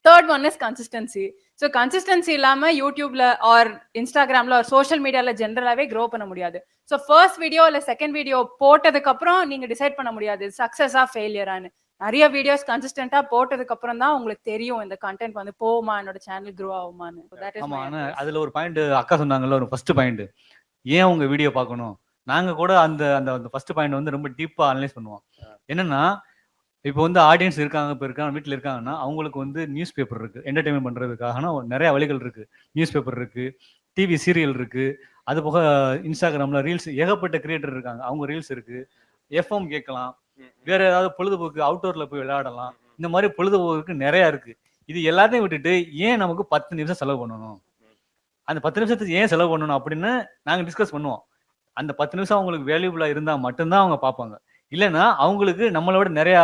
Third one is consistency. So consistency இல்லாமல் யூடியூப்ல ஆர் இன்ஸ்டாகிராமில் ஒரு சோஷியல் மீடியாவில் ஜென்ரலாகவே க்ரோ பண்ண முடியாது. ஸோ ஃபர்ஸ்ட் வீடியோ இல்லை செகண்ட் வீடியோ போட்டதுக்கப்புறம் நீங்கள் டிசைட் பண்ண முடியாது சக்ஸஸாக ஃபெயிலியரானு. நிறைய வீடியோஸ் கன்சிஸ்டன்டா போட்டதுக்கு அப்புறம் தான் உங்களுக்கு தெரியும் இந்த கண்டென்ட் வந்து போகுமா, என்னோட சேனல் க்ரோ ஆகுமான்னு. தட் இஸ் ஆமா. மை ஆனா அட்வைஸ். அதுல ஒரு பாயிண்ட் அக்கா சொன்னாங்கல்ல, ஒரு ஃபர்ஸ்ட் பாயிண்ட், ஏன் உங்க வீடியோ பார்க்கணும். நாங்க கூட அந்த அந்த ஃபர்ஸ்ட் பாயிண்ட் வந்து ரொம்ப டீப்பா அனலைஸ் பண்ணுவோம். என்னன்னா, இப்போ வந்து ஆடியன்ஸ் இருக்காங்க, இப்போ இருக்காங்க, வீட்டில் இருக்காங்கன்னா அவங்களுக்கு வந்து நியூஸ் பேப்பர் இருக்கு, என்டர்டைன்மெண்ட் பண்றதுக்காகனா நிறைய வழிகள் இருக்கு. நியூஸ் பேப்பர் இருக்கு, டிவி சீரியல் இருக்கு, அது போக இன்ஸ்டாகிராம்ல ரீல்ஸ், ஏகப்பட்ட கிரியேட்டர் இருக்காங்க, அவங்க ரீல்ஸ் இருக்கு, எஃப்எம் கேட்கலாம், வேற ஏதாவது பொழுதுபோக்கு அவுட்டோர்ல போய் விளையாடலாம், இந்த மாதிரி பொழுதுபோக்கு நிறைய இருக்கு. இது எல்லாத்தையும் விட்டுட்டு ஏன் நமக்கு 10 நிமிஷம் செலவு பண்ணணும், அந்த 10 நிமிஷத்துக்கு ஏன் செலவு பண்ணணும் அப்படின்னு நாங்க டிஸ்கஸ் பண்ணுவோம். அந்த 10 நிமிஷம் அவங்களுக்கு வேல்யூபிளா இருந்தா மட்டும்தான் அவங்க பார்ப்பாங்க. இல்லைன்னா அவங்களுக்கு நம்மளோட நிறைய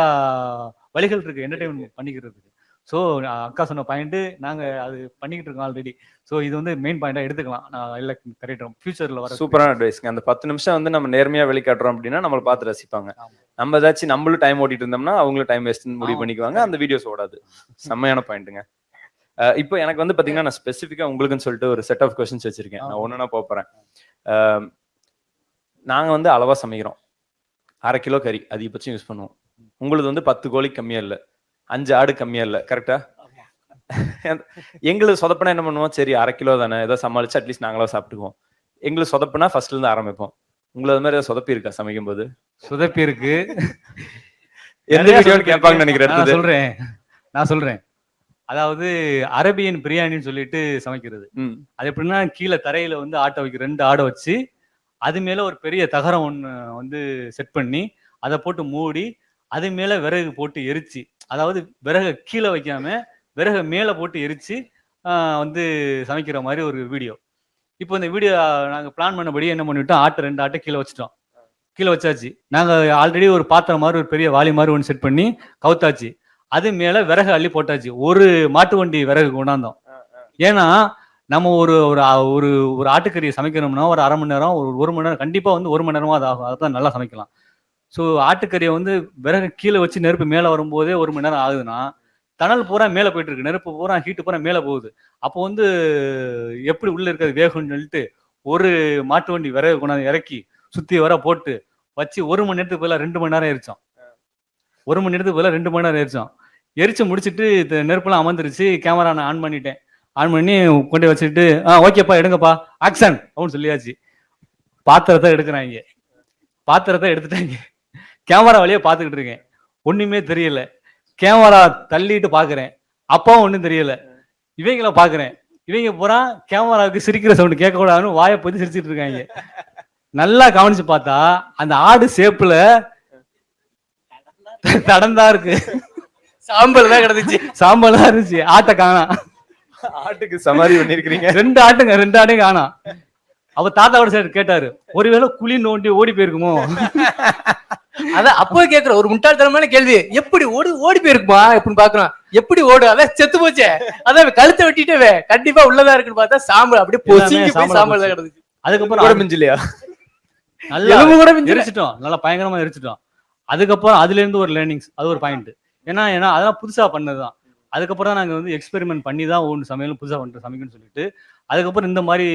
வழிகள் இருக்கு என்டர்டைன்மெண்ட் பண்ணிக்கிறதுக்கு. ஸோ அக்கா சொன்ன பாயிண்ட் நாங்க அது பண்ணிக்கிட்டு இருக்கோம் ஆல்ரெடி. ஸோ இது வந்து மெயின் பாயிண்டா எடுத்துக்கலாம். நான் இல்லை கரெக்ட், ஃபியூச்சர்ல வர சூப்பரான அட்வைஸ்ங்க. அந்த 10 நிமிஷம் வந்து நம்ம நேர்மையா வெளிக்காட்டுறோம் அப்படின்னா நம்மள பார்த்து ரசிப்பாங்க. நம்ம ஏதாச்சும் நம்மளும் டைம் ஓட்டிட்டு இருந்தோம்னா அவங்களும் டைம் வேஸ்ட் முடிவு பண்ணிக்குவாங்க, அந்த வீடியோஸ் ஓடாது. செம்மையான பாயிண்ட்டுங்க. இப்போ எனக்கு வந்து பாத்தீங்கன்னா நான் ஸ்பெசிஃபிக்கா உங்களுக்குன்னு சொல்லிட்டு ஒரு செட் ஆஃப் கொஸ்டின்ஸ் வச்சிருக்கேன். நான் ஒன்னொன்னா போறேன். நாங்க வந்து அளவா சமைக்கிறோம், 1/2 கிலோ கறி அதிகபட்சம் யூஸ் பண்ணுவோம். உங்களுக்கு வந்து 10 கோழி கம்மியா இல்ல, 5 ஆடு கம்மியா இல்ல, கரெக்டா? எங்களுக்கு சொதப்பினா என்ன பண்ணுவோம், சரி 1/2 கிலோ தானே, ஏதோ சமாளிச்சு அட்லீஸ்ட் நாங்களா சாப்பிட்டுக்குவோம். எங்களுக்கு சொதப்பினா ஃபர்ஸ்ட்ல இருந்து ஆரம்பிப்போம். உங்களுக்கு அது மாதிரி ஏதாவது சொதப்பி இருக்கா சமைக்கும் போது? சொதப்பி இருக்கு. எந்த வீடியோன்னு கேட்பாங்கன்னு நினைக்கிறேன். நான் சொல்றேன். அதாவது அரேபியன் பிரியாணின்னு சொல்லிட்டு சமைக்கிறது. அது எப்படின்னா, கீழே தரையில வந்து ஆட்டை வைக்க 2 ஆடை வச்சு அது மேல ஒரு பெரிய தகரம் ஒன்று வந்து செட் பண்ணி அதை போட்டு மூடி அது மேல விறகு போட்டு எரிச்சு, அதாவது விறகு கீழே வைக்காம விறகு மேல போட்டு எரிச்சு வந்து சமைக்கிற மாதிரி ஒரு வீடியோ. இப்போ இந்த வீடியோ நாங்க பிளான் பண்ணபடி என்ன பண்ணிட்டோம், 2 ஆட்டை கீழே வச்சுட்டோம். கீழே வச்சாச்சு. நாங்க ஆல்ரெடி ஒரு பாத்திரம் மாதிரி ஒரு பெரிய வாளி மாதிரி ஒன்று செட் பண்ணி கவுத்தாச்சு. அது மேல விறகு அள்ளி போட்டாச்சு. ஒரு மாட்டு வண்டி விறகு கொண்டாந்தோம். ஏன்னா நம்ம ஒரு ஒரு ஒரு ஆட்டுக்கறியை சமைக்கணும்னா ஒரு 1/2 மணி நேரம், ஒரு மணி நேரம், கண்டிப்பா வந்து 1 மணி நேரமா அது ஆகும். அதான் நல்லா சமைக்கலாம். ஸோ ஆட்டுக்கறியை வந்து விறகு கீழே வச்சு நெருப்பு மேலே வரும்போதே 1 மணி நேரம் ஆகுதுன்னா, தணல் பூரா மேலே போயிட்டு இருக்கு, நெருப்பு பூரா ஹீட்டு பூரா மேலே போகுது. அப்போ வந்து எப்படி உள்ள இருக்கிறது வேகும்னு சொல்லிட்டு ஒரு மாட்டு வண்டி விறகு கொண்டாந்து இறக்கி சுத்தி வர போட்டு வச்சு 1 மணி நேரத்துக்கு பதிலாக 2 மணி நேரம் எரிச்சோம். 1 மணி நேரத்துக்கு பதிலாக 2 மணி நேரம் எரிச்சோம். எரிச்சு முடிச்சுட்டு நெருப்பெல்லாம் அமர்ந்துருச்சு. கேமரா நான் ஆன் பண்ணிட்டேன். ஆன் பண்ணி கொண்டு வச்சுட்டு ஓகேப்பா எடுங்கப்பா ஆக்ஷன் அப்படின்னு சொல்லியாச்சு. பாத்திரத்தை எடுக்கிறாங்க. பாத்திரத்தை எடுத்துட்டாங்க. கேமரா வழியா பார்த்துக்கிட்டு இருக்கேன், ஒண்ணுமே தெரியல. கேமரா தள்ளிட்டு பாக்குறேன், அப்பாவும் ஒன்றும் தெரியல. இவங்கள பாக்குறேன், இவங்க பூரா கேமராவுக்கு சிரிக்கிற சவுண்ட் கேட்க கூடாதுன்னு வாயை போய் சிரிச்சிட்டு இருக்காங்க. நல்லா கவனிச்சு பார்த்தா அந்த ஆடு சேப்புல தடந்தா இருக்கு, சாம்பல் தான் கிடந்துச்சு. சாம்பல் தான் இருந்துச்சு. ஆட்டை காணா. ஆட்டுக்கு சமாதி பண்ணிருக்கீங்க. 2 ஆட்டையும் காணா. அவ தாத்தாவோட சைடு கேட்டாரு, ஒருவேளை குழி நோண்டி ஓடி போயிருக்குமோ. அதான் அப்போ கேக்குற ஒரு முட்டாள்தனமான கேள்வி, எப்படி ஓடி போயிருக்குமா எப்படின்னு பாக்குறோம். எப்படி ஓடு, அதான் செத்து போச்சே, அதான் கழுத்தை வெட்டிட்டே கண்டிப்பா உள்ளதா இருக்குன்னு பார்த்தா சாம்பல் அப்படியே சாம்பல் தான் கிடந்துச்சு. அதுக்கப்புறம் மிஞ்சிலையா, நல்லா எரிச்சிட்டோம், நல்லா பயங்கரமா எரிச்சிட்டோம். அதுக்கப்புறம் அதுல இருந்து ஒரு லேர்னிங்ஸ், அது ஒரு பாயிண்ட். ஏன்னா அதெல்லாம் புதுசா பண்ணதுதான். அதுக்கப்புறம் தான் நாங்க வந்து எக்ஸ்பெரிமெண்ட் பண்ணி தான் ஒன்று சமையலும் புதுசா பண்ற சமைக்கணும்னு சொல்லிட்டு அதுக்கப்புறம் இந்த மாதிரி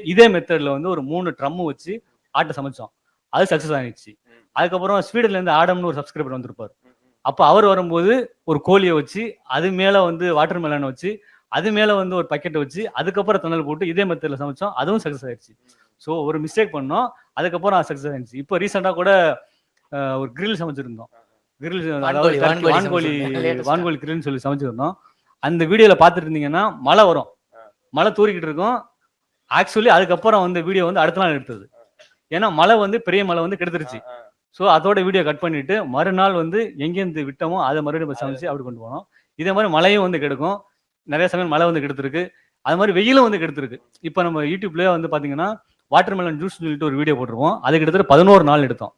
இதே மெத்தட்ல வந்து ஒரு 3 ட்ரம் வச்சு ஆட்டை சமைச்சோம். அது சக்சஸ் ஆயிடுச்சு. அதுக்கப்புறம் ஸ்வீடன்ல இருந்து ஆடம்னு ஒரு சப்ஸ்கிரைபர் வந்திருப்பாரு. அப்போ அவர் வரும்போது ஒரு கோழியை வச்சு அது மேல வந்து வாட்டர் மெலனை வச்சு அது மேல வந்து ஒரு பக்கெட்டை வச்சு அதுக்கப்புறம் தணல் போட்டு இதே மெத்தட்ல சமைச்சோம். அதுவும் சக்சஸ் ஆயிடுச்சு. ஸோ ஒரு மிஸ்டேக் பண்ணோம், அதுக்கப்புறம் சக்சஸ் ஆயிடுச்சு. இப்போ ரீசெண்டா கூட ஒரு கிரில் சமைச்சிருந்தோம். கிரில், அதாவது வான்கோழி கிரில்னு சொல்லி சமைச்சிருந்தோம். அந்த வீடியோல பார்த்துட்டு இருந்தீங்கன்னா மழை வரும், மழை தூரிக்கிட்டு இருக்கும். ஆக்சுவலி அதுக்கப்புறம் வந்து வீடியோ வந்து அடுத்த நாள் எடுத்தது. ஏன்னா மழை வந்து பெரிய மழை வந்து கெடுத்துருச்சு. ஸோ அதோட வீடியோ கட் பண்ணிட்டு மறுநாள் வந்து எங்கேருந்து விட்டோமோ அதை மறுபடியும் சமைச்சு அப்படி கொண்டு போனோம். இதே மாதிரி மழையும் வந்து கெடுக்கும், நிறைய சமயம் மழை வந்து கெடுத்துருக்கு. அது மாதிரி வெயிலும் வந்து கெடுத்துருக்கு. இப்போ நம்ம யூடியூப்லயே வந்து பாத்தீங்கன்னா வாட்டர் மெலன் ஜூஸ் சொல்லிட்டு ஒரு வீடியோ போட்டிருப்போம். அது கிட்டத்தட்ட 11 நாள் எடுத்தோம்.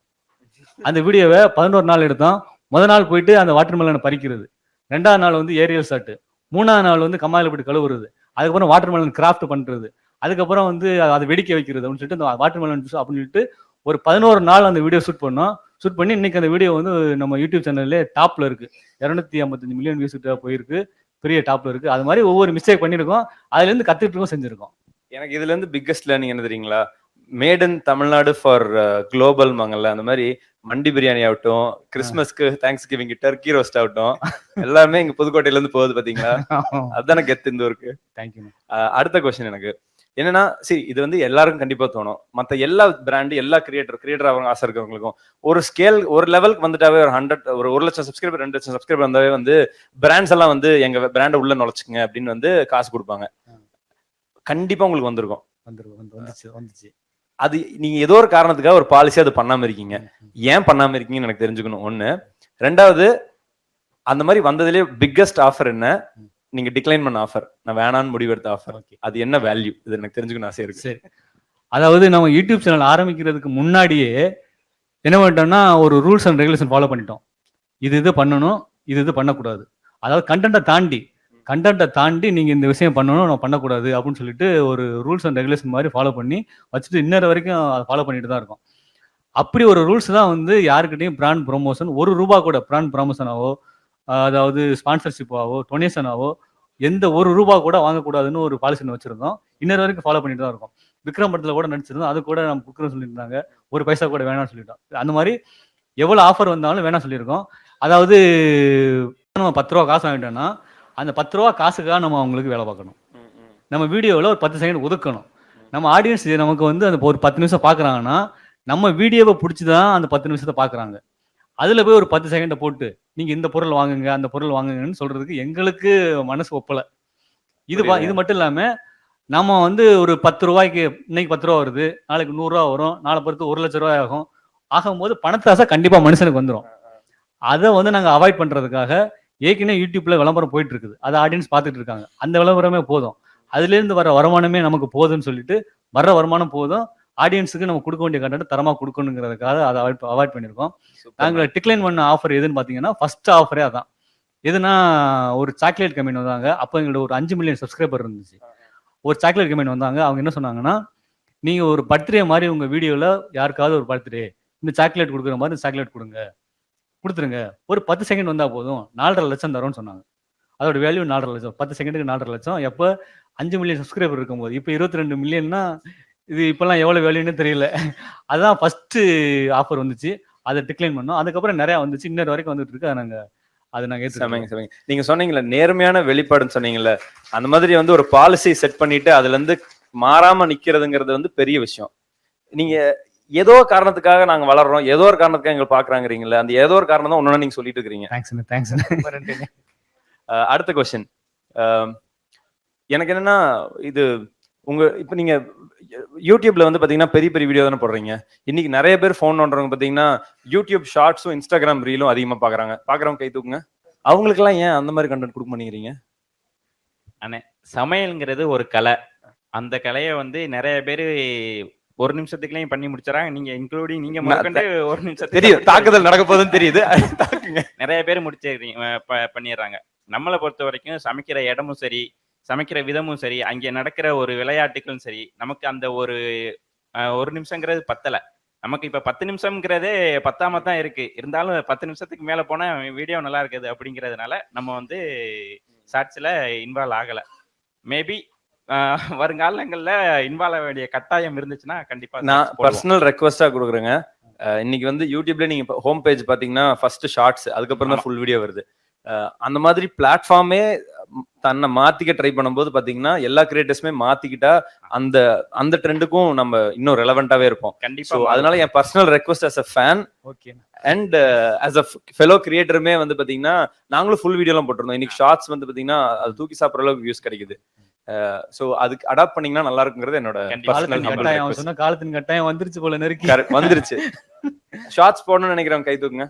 அந்த வீடியோவை 11 நாள் எடுத்தோம். முதல் நாள் போயிட்டு அந்த வாட்டர் மெலனை பறிக்கிறது, 2ஆவது நாள் வந்து ஏரியல் ஷாட்டு, 3ஆவது நாள் வந்து கம்மாயில போட்டு கழுவுறது, அதுக்கப்புறம் வாட்டர் மெலன் கிராஃப்ட் பண்றது, அதுக்கப்புறம் வந்து அதை வெடிக்க வைக்கிறது அப்படின்னு சொல்லிட்டு அந்த வாட்டர் மெலன் ஜூஸ் அப்படின்னு சொல்லிட்டு ஒரு 11 நாள் அந்த வீடியோ ஷூட் பண்ணோம். ஷூட் பண்ணி இன்னைக்கு அந்த வீடியோ வந்து நம்ம யூடியூப் சேனல்ல டாப்ல இருக்கு. 255 மில்லியன் வியூஸ் கிட்ட போயிருக்கு, பெரிய டாப்ல இருக்கு. அது மாதிரி ஒவ்வொரு மிஸ்டேக் பண்ணிருக்கோம், அதுல இருந்து கத்துக்கிட்டு செஞ்சிருக்கோம். எனக்கு இதுல இருந்து பிக்கஸ்ட் லேர்னிங் என்ன தெரியுங்களா, made in Tamil Nadu for global மங்கல்ல அந்த மாதிரி மண்டி பிரியாணி ஆகட்டும், கிறிஸ்மஸ்க்கு தேங்க்ஸ் கிவிங் டர்க்கி ரோஸ்ட் ஆகட்டும், எல்லாமே இங்க புதுக்கோட்டையில இருந்து போகுது பாத்தீங்களா? அதுதானே கெத்து இந்த ஊருக்கு. தேங்க்யூ. அடுத்த கொஸ்டின் எனக்கு என்னன்னா, சரி இது வந்து எல்லாருக்கும் கண்டிப்பா தோணும். மத்த எல்லா பிராண்டு, எல்லா கிரியேட்டர் அவங்க ஆசை இருக்கிறவங்களுக்கும் ஒரு ஸ்கேல், ஒரு லெவலுக்கு வந்துட்டாவே ஒரு 1 லட்சம் சப்ஸ்கிரைபர் 2 லட்சம் சப்ஸ்கிரைபர் வந்தாவே வந்து பிராண்ட்ஸ் எல்லாம் வந்து எங்க பிராண்டை உள்ள நுழைச்சுங்க அப்படின்னு வந்து காசு கொடுப்பாங்க. கண்டிப்பா உங்களுக்கு வந்திருக்கும். வந்துச்சு. அது நீங்க ஏதோ ஒரு காரணத்துக்காக ஒரு பாலிசி அது பண்ணாம இருக்கீங்க. ஏன் பண்ணாம இருக்கீங்கன்னு எனக்கு தெரிஞ்சுக்கணும் ஒண்ணு. ரெண்டாவது, அந்த மாதிரி வந்ததுலேயே பிக்கஸ்ட் ஆஃபர் என்ன? நீங்க டிக்ளைன் பண்ண ஆஃபர், நான் வேணான்னு முடிவெடுத்த ஆஃபர், அது என்ன வேல்யூ? இது எனக்கு தெரிஞ்சுக்கணும் ஆசை இருக்கு. சரி, அதாவது நம்ம யூடியூப் சேனல் ஆரம்பிக்கிறதுக்கு முன்னாடியே என்ன பண்ணிட்டோம்னா ஒரு ரூல்ஸ் அண்ட் ரெகுலேஷன் ஃபாலோ பண்ணிட்டோம். இது பண்ணணும், இது பண்ணக்கூடாது. அதாவது கண்டென்ட்டை தாண்டி நீங்க இந்த விஷயம் பண்ணணும், நான் பண்ணக்கூடாது அப்படின்னு சொல்லிட்டு ஒரு ரூல்ஸ் அண்ட் ரெகுலேஷன் மாதிரி ஃபாலோ பண்ணி வச்சுட்டு இன்னொரு வரைக்கும் அதை ஃபாலோ பண்ணிட்டு தான் இருக்கோம். அப்படி ஒரு ரூல்ஸ் தான் வந்து யாருக்கிட்டையும் பிராண்ட் ப்ரொமோஷன் ₹1 கூட பிராண்ட் ப்ரொமோஷனாவோ, அதாவது ஸ்பான்சர்ஷிப்பாவோ, டொனேஷனாவோ எந்த ₹1 கூட வாங்கக்கூடாதுன்னு ஒரு பாலிசி வச்சிருந்தோம். இன்னொரு வரைக்கும் ஃபாலோ பண்ணிட்டு தான் இருக்கோம். விக்ரம் படத்துல கூட நடிச்சிருந்தோம், அது கூட நம்ம புக்கில் சொல்லியிருந்தாங்க, ஒரு பைசா கூட வேணாம்னு சொல்லிட்டோம். அந்த மாதிரி எவ்வளோ ஆஃபர் வந்தாலும் வேணாம் சொல்லியிருக்கோம். அதாவது நம்ம ₹10 காசு வாங்கிட்டோம்னா அந்த ₹10 காசுக்காக நம்ம அவங்களுக்கு வேலை பார்க்கணும். நம்ம வீடியோவில் ஒரு 10 செகண்ட் ஒதுக்கணும். நம்ம ஆடியன்ஸ் நமக்கு வந்து அந்த ஒரு 10 நிமிஷம் பார்க்குறாங்கன்னா நம்ம வீடியோவை பிடிச்சி தான் அந்த 10 நிமிஷத்தை பார்க்குறாங்க. அதில் போய் ஒரு 10 செகண்டை போட்டு நீங்கள் இந்த பொருள் வாங்குங்க, அந்த பொருள் வாங்குங்கன்னு சொல்கிறதுக்கு எங்களுக்கு மனசு ஒப்பலை. இது மட்டும் இல்லாமல் நம்ம வந்து ஒரு ₹10 இன்னைக்கு ₹10 வருது, நாளைக்கு ₹100 வரும், நாளை பொறுத்து ₹1,00,000 ஆகும். ஆகும்போது பணத்தாசை கண்டிப்பாக மனுஷனுக்கு வந்துடும். அதை வந்து நாங்கள் அவாய்ட் பண்ணுறதுக்காக ஏற்கனவே யூடியூப்ல விளம்பரம் போயிட்டு இருக்குது, அதை ஆடியன்ஸ் பார்த்துட்டு இருக்காங்க. அந்த விளம்பரமே போதும், அதுலேருந்து வர வருமானமே நமக்கு போதும்னு சொல்லிட்டு வர்ற வருமானம் போதும், ஆடியன்ஸுக்கு நம்ம கொடுக்க வேண்டிய கண்டென்ட் தரமாக கொடுக்கணுங்கிறதுக்காக அதை அவாய்ட் பண்ணியிருக்கோம். நாங்கள் டிக்ளைன் பண்ண ஆஃபர் எதுன்னு பார்த்தீங்கன்னா ஃபர்ஸ்ட் ஆஃபரே அதான். எதுனா ஒரு சாக்லேட் கம்பெனி வந்தாங்க. அப்போ எங்களோட ஒரு 5 மில்லியன் சப்ஸ்கிரைபர் இருந்துச்சு. ஒரு சாக்லேட் கம்பெனி வந்தாங்க. அவங்க என்ன சொன்னாங்கன்னா, நீங்கள் ஒரு பர்த்டே மாதிரி உங்கள் வீடியோவில் யாருக்காவது ஒரு பர்த்டே இந்த சாக்லேட் கொடுக்குற மாதிரி சாக்லேட் கொடுத்துருங்க, ஒரு 10 செகண்ட் வந்தால் போதும், 4.5 லட்சம் தரோன்னு சொன்னாங்க. அதோட வேல்யூ 4.5 லட்சம், 10 செகண்டுக்கு 4.5 லட்சம். எப்போ 5 மில்லியன் சப்ஸ்கிரைபர் இருக்கும்போது, இப்போ 22 மில்லியன்னா இது இப்போல்லாம் எவ்வளோ வேல்யூன்னு தெரியல. அதுதான் ஃபர்ஸ்ட் ஆஃபர் வந்துச்சு, அதை டிக்ளைன் பண்ணோம். அதுக்கப்புறம் நிறையா வந்துச்சு, இன்னொரு வரைக்கும் வந்துட்டு இருக்கு. அதை நாங்கள் ஏற்றுக்கோங்க. நீங்க சொன்னீங்கல்ல நேர்மையான வெளிப்பாடுன்னு சொன்னீங்கல்ல, அந்த மாதிரி வந்து ஒரு பாலிசி செட் பண்ணிட்டு அதுல இருந்து மாறாம நிக்கிறதுங்கிறது வந்து பெரிய விஷயம். நீங்க ஏதோ காரணத்துக்காக நாங்க வளர்றோம், ஏதோ ஒரு காரணத்துக்காக எங்களை பாக்குறாங்கிறீங்களா, அந்த ஏதோ ஒரு காரணம் தான் ஒன்னு நீங்க சொல்லிட்டு இருக்கீங்க. தேங்க்ஸ். அடுத்த கொஸ்டின் எனக்கு என்னன்னா, இது இப்ப நீங்க யூடியூப்ல வந்து பாத்தீங்கன்னா பெரிய பெரிய வீடியோ தானே போடுறீங்க. இன்னைக்கு நிறைய பேர் ஃபோன் பண்றவங்க பாத்தீங்கன்னா யூடியூப் ஷார்ட்ஸும் இன்ஸ்டாகிராம் ரீலும் அதிகமா பாக்குறவங்க கை தூக்குங்க. அவங்களுக்கு எல்லாம் ஏன் அந்த மாதிரி கண்டென்ட் கொடுக்க மாட்டேங்கிறீங்க? அண்ணே, சமையல்ங்கிறது ஒரு கலை. அந்த கலையை வந்து நிறைய பேர் 1 நிமிஷத்துக்குள்ளேயும் பண்ணி முடிச்சாங்க. நீங்க இன்க்ளூடிங் நீங்க முதற்கொண்டு 1 நிமிஷத்துக்கு தெரியும் தாக்குதல் நடக்க போகுதுன்னு தெரியுது. நிறைய பேர் பண்ணிடுறாங்க. நம்மளை பொறுத்த வரைக்கும் சமைக்கிற இடமும் சரி, சமைக்கிற விதமும் சரி, அங்கே நடக்கிற ஒரு விளையாட்டுகளும் சரி, நமக்கு அந்த ஒரு 1 நிமிஷங்கிறது பத்தலை. நமக்கு இப்ப 10 நிமிஷம்ங்கிறதே பத்தாம தான் இருக்கு. இருந்தாலும் 10 நிமிஷத்துக்கு மேல போனா வீடியோ நல்லா இருக்குது அப்படிங்கிறதுனால நம்ம வந்து ஷார்ட்ஸ்ல இன்வால்வ் ஆகல. மேபி வருங்காலங்கள்ல இன்வால்வ் ஆக வேண்டிய கட்டாயம் இருந்துச்சுன்னா கண்டிப்பா நான் பர்சனல் ரெக்வஸ்டா கொடுக்குறேங்க. இன்னைக்கு வந்து யூடியூப்ல நீங்க ஹோம் பேஜ் பாத்தீங்கன்னா ஃபர்ஸ்ட் ஷார்ட்ஸ், அதுக்கப்புறம் தான் ஃபுல் வீடியோ வருது. அந்த மாதிரி பிளாட்ஃபார்மே தன்னை மாத்திக்க ட்ரை பண்ணும்போது பாத்தீங்கன்னா எல்லா கிரியேட்டர்ஸுமே மாத்திக்கிட்டா அந்த ட்ரெண்டுக்கும் நம்ம இன்னும் ரெலவெண்டாவே இருப்போம். கண்டிப்பா. அதனால என் personal request as a fan and as a fellow கிரியேட்டருமே வந்து பாத்தீங்கன்னா நாங்களும் ஃபுல் வீடியோ எல்லாம் போட்டிருந்தோம். இன்னைக்கு ஷார்ட்ஸ் வந்து பாத்தீங்கன்னா அது தூக்கி சாப்பிட்ற அளவுக்கு வியூஸ் கிடைக்குது. சோ அதுக்கு அடாப்ட் பண்ணீங்கன்னா நல்லா இருக்குங்கிறது என்னோட காலத்தின் கட்டாயம் வந்துருச்சு போல, நெருக்கி வந்துருச்சு. ஷார்ட்ஸ் போடணும்னு நினைக்கிறவங்க கை தூக்குங்க.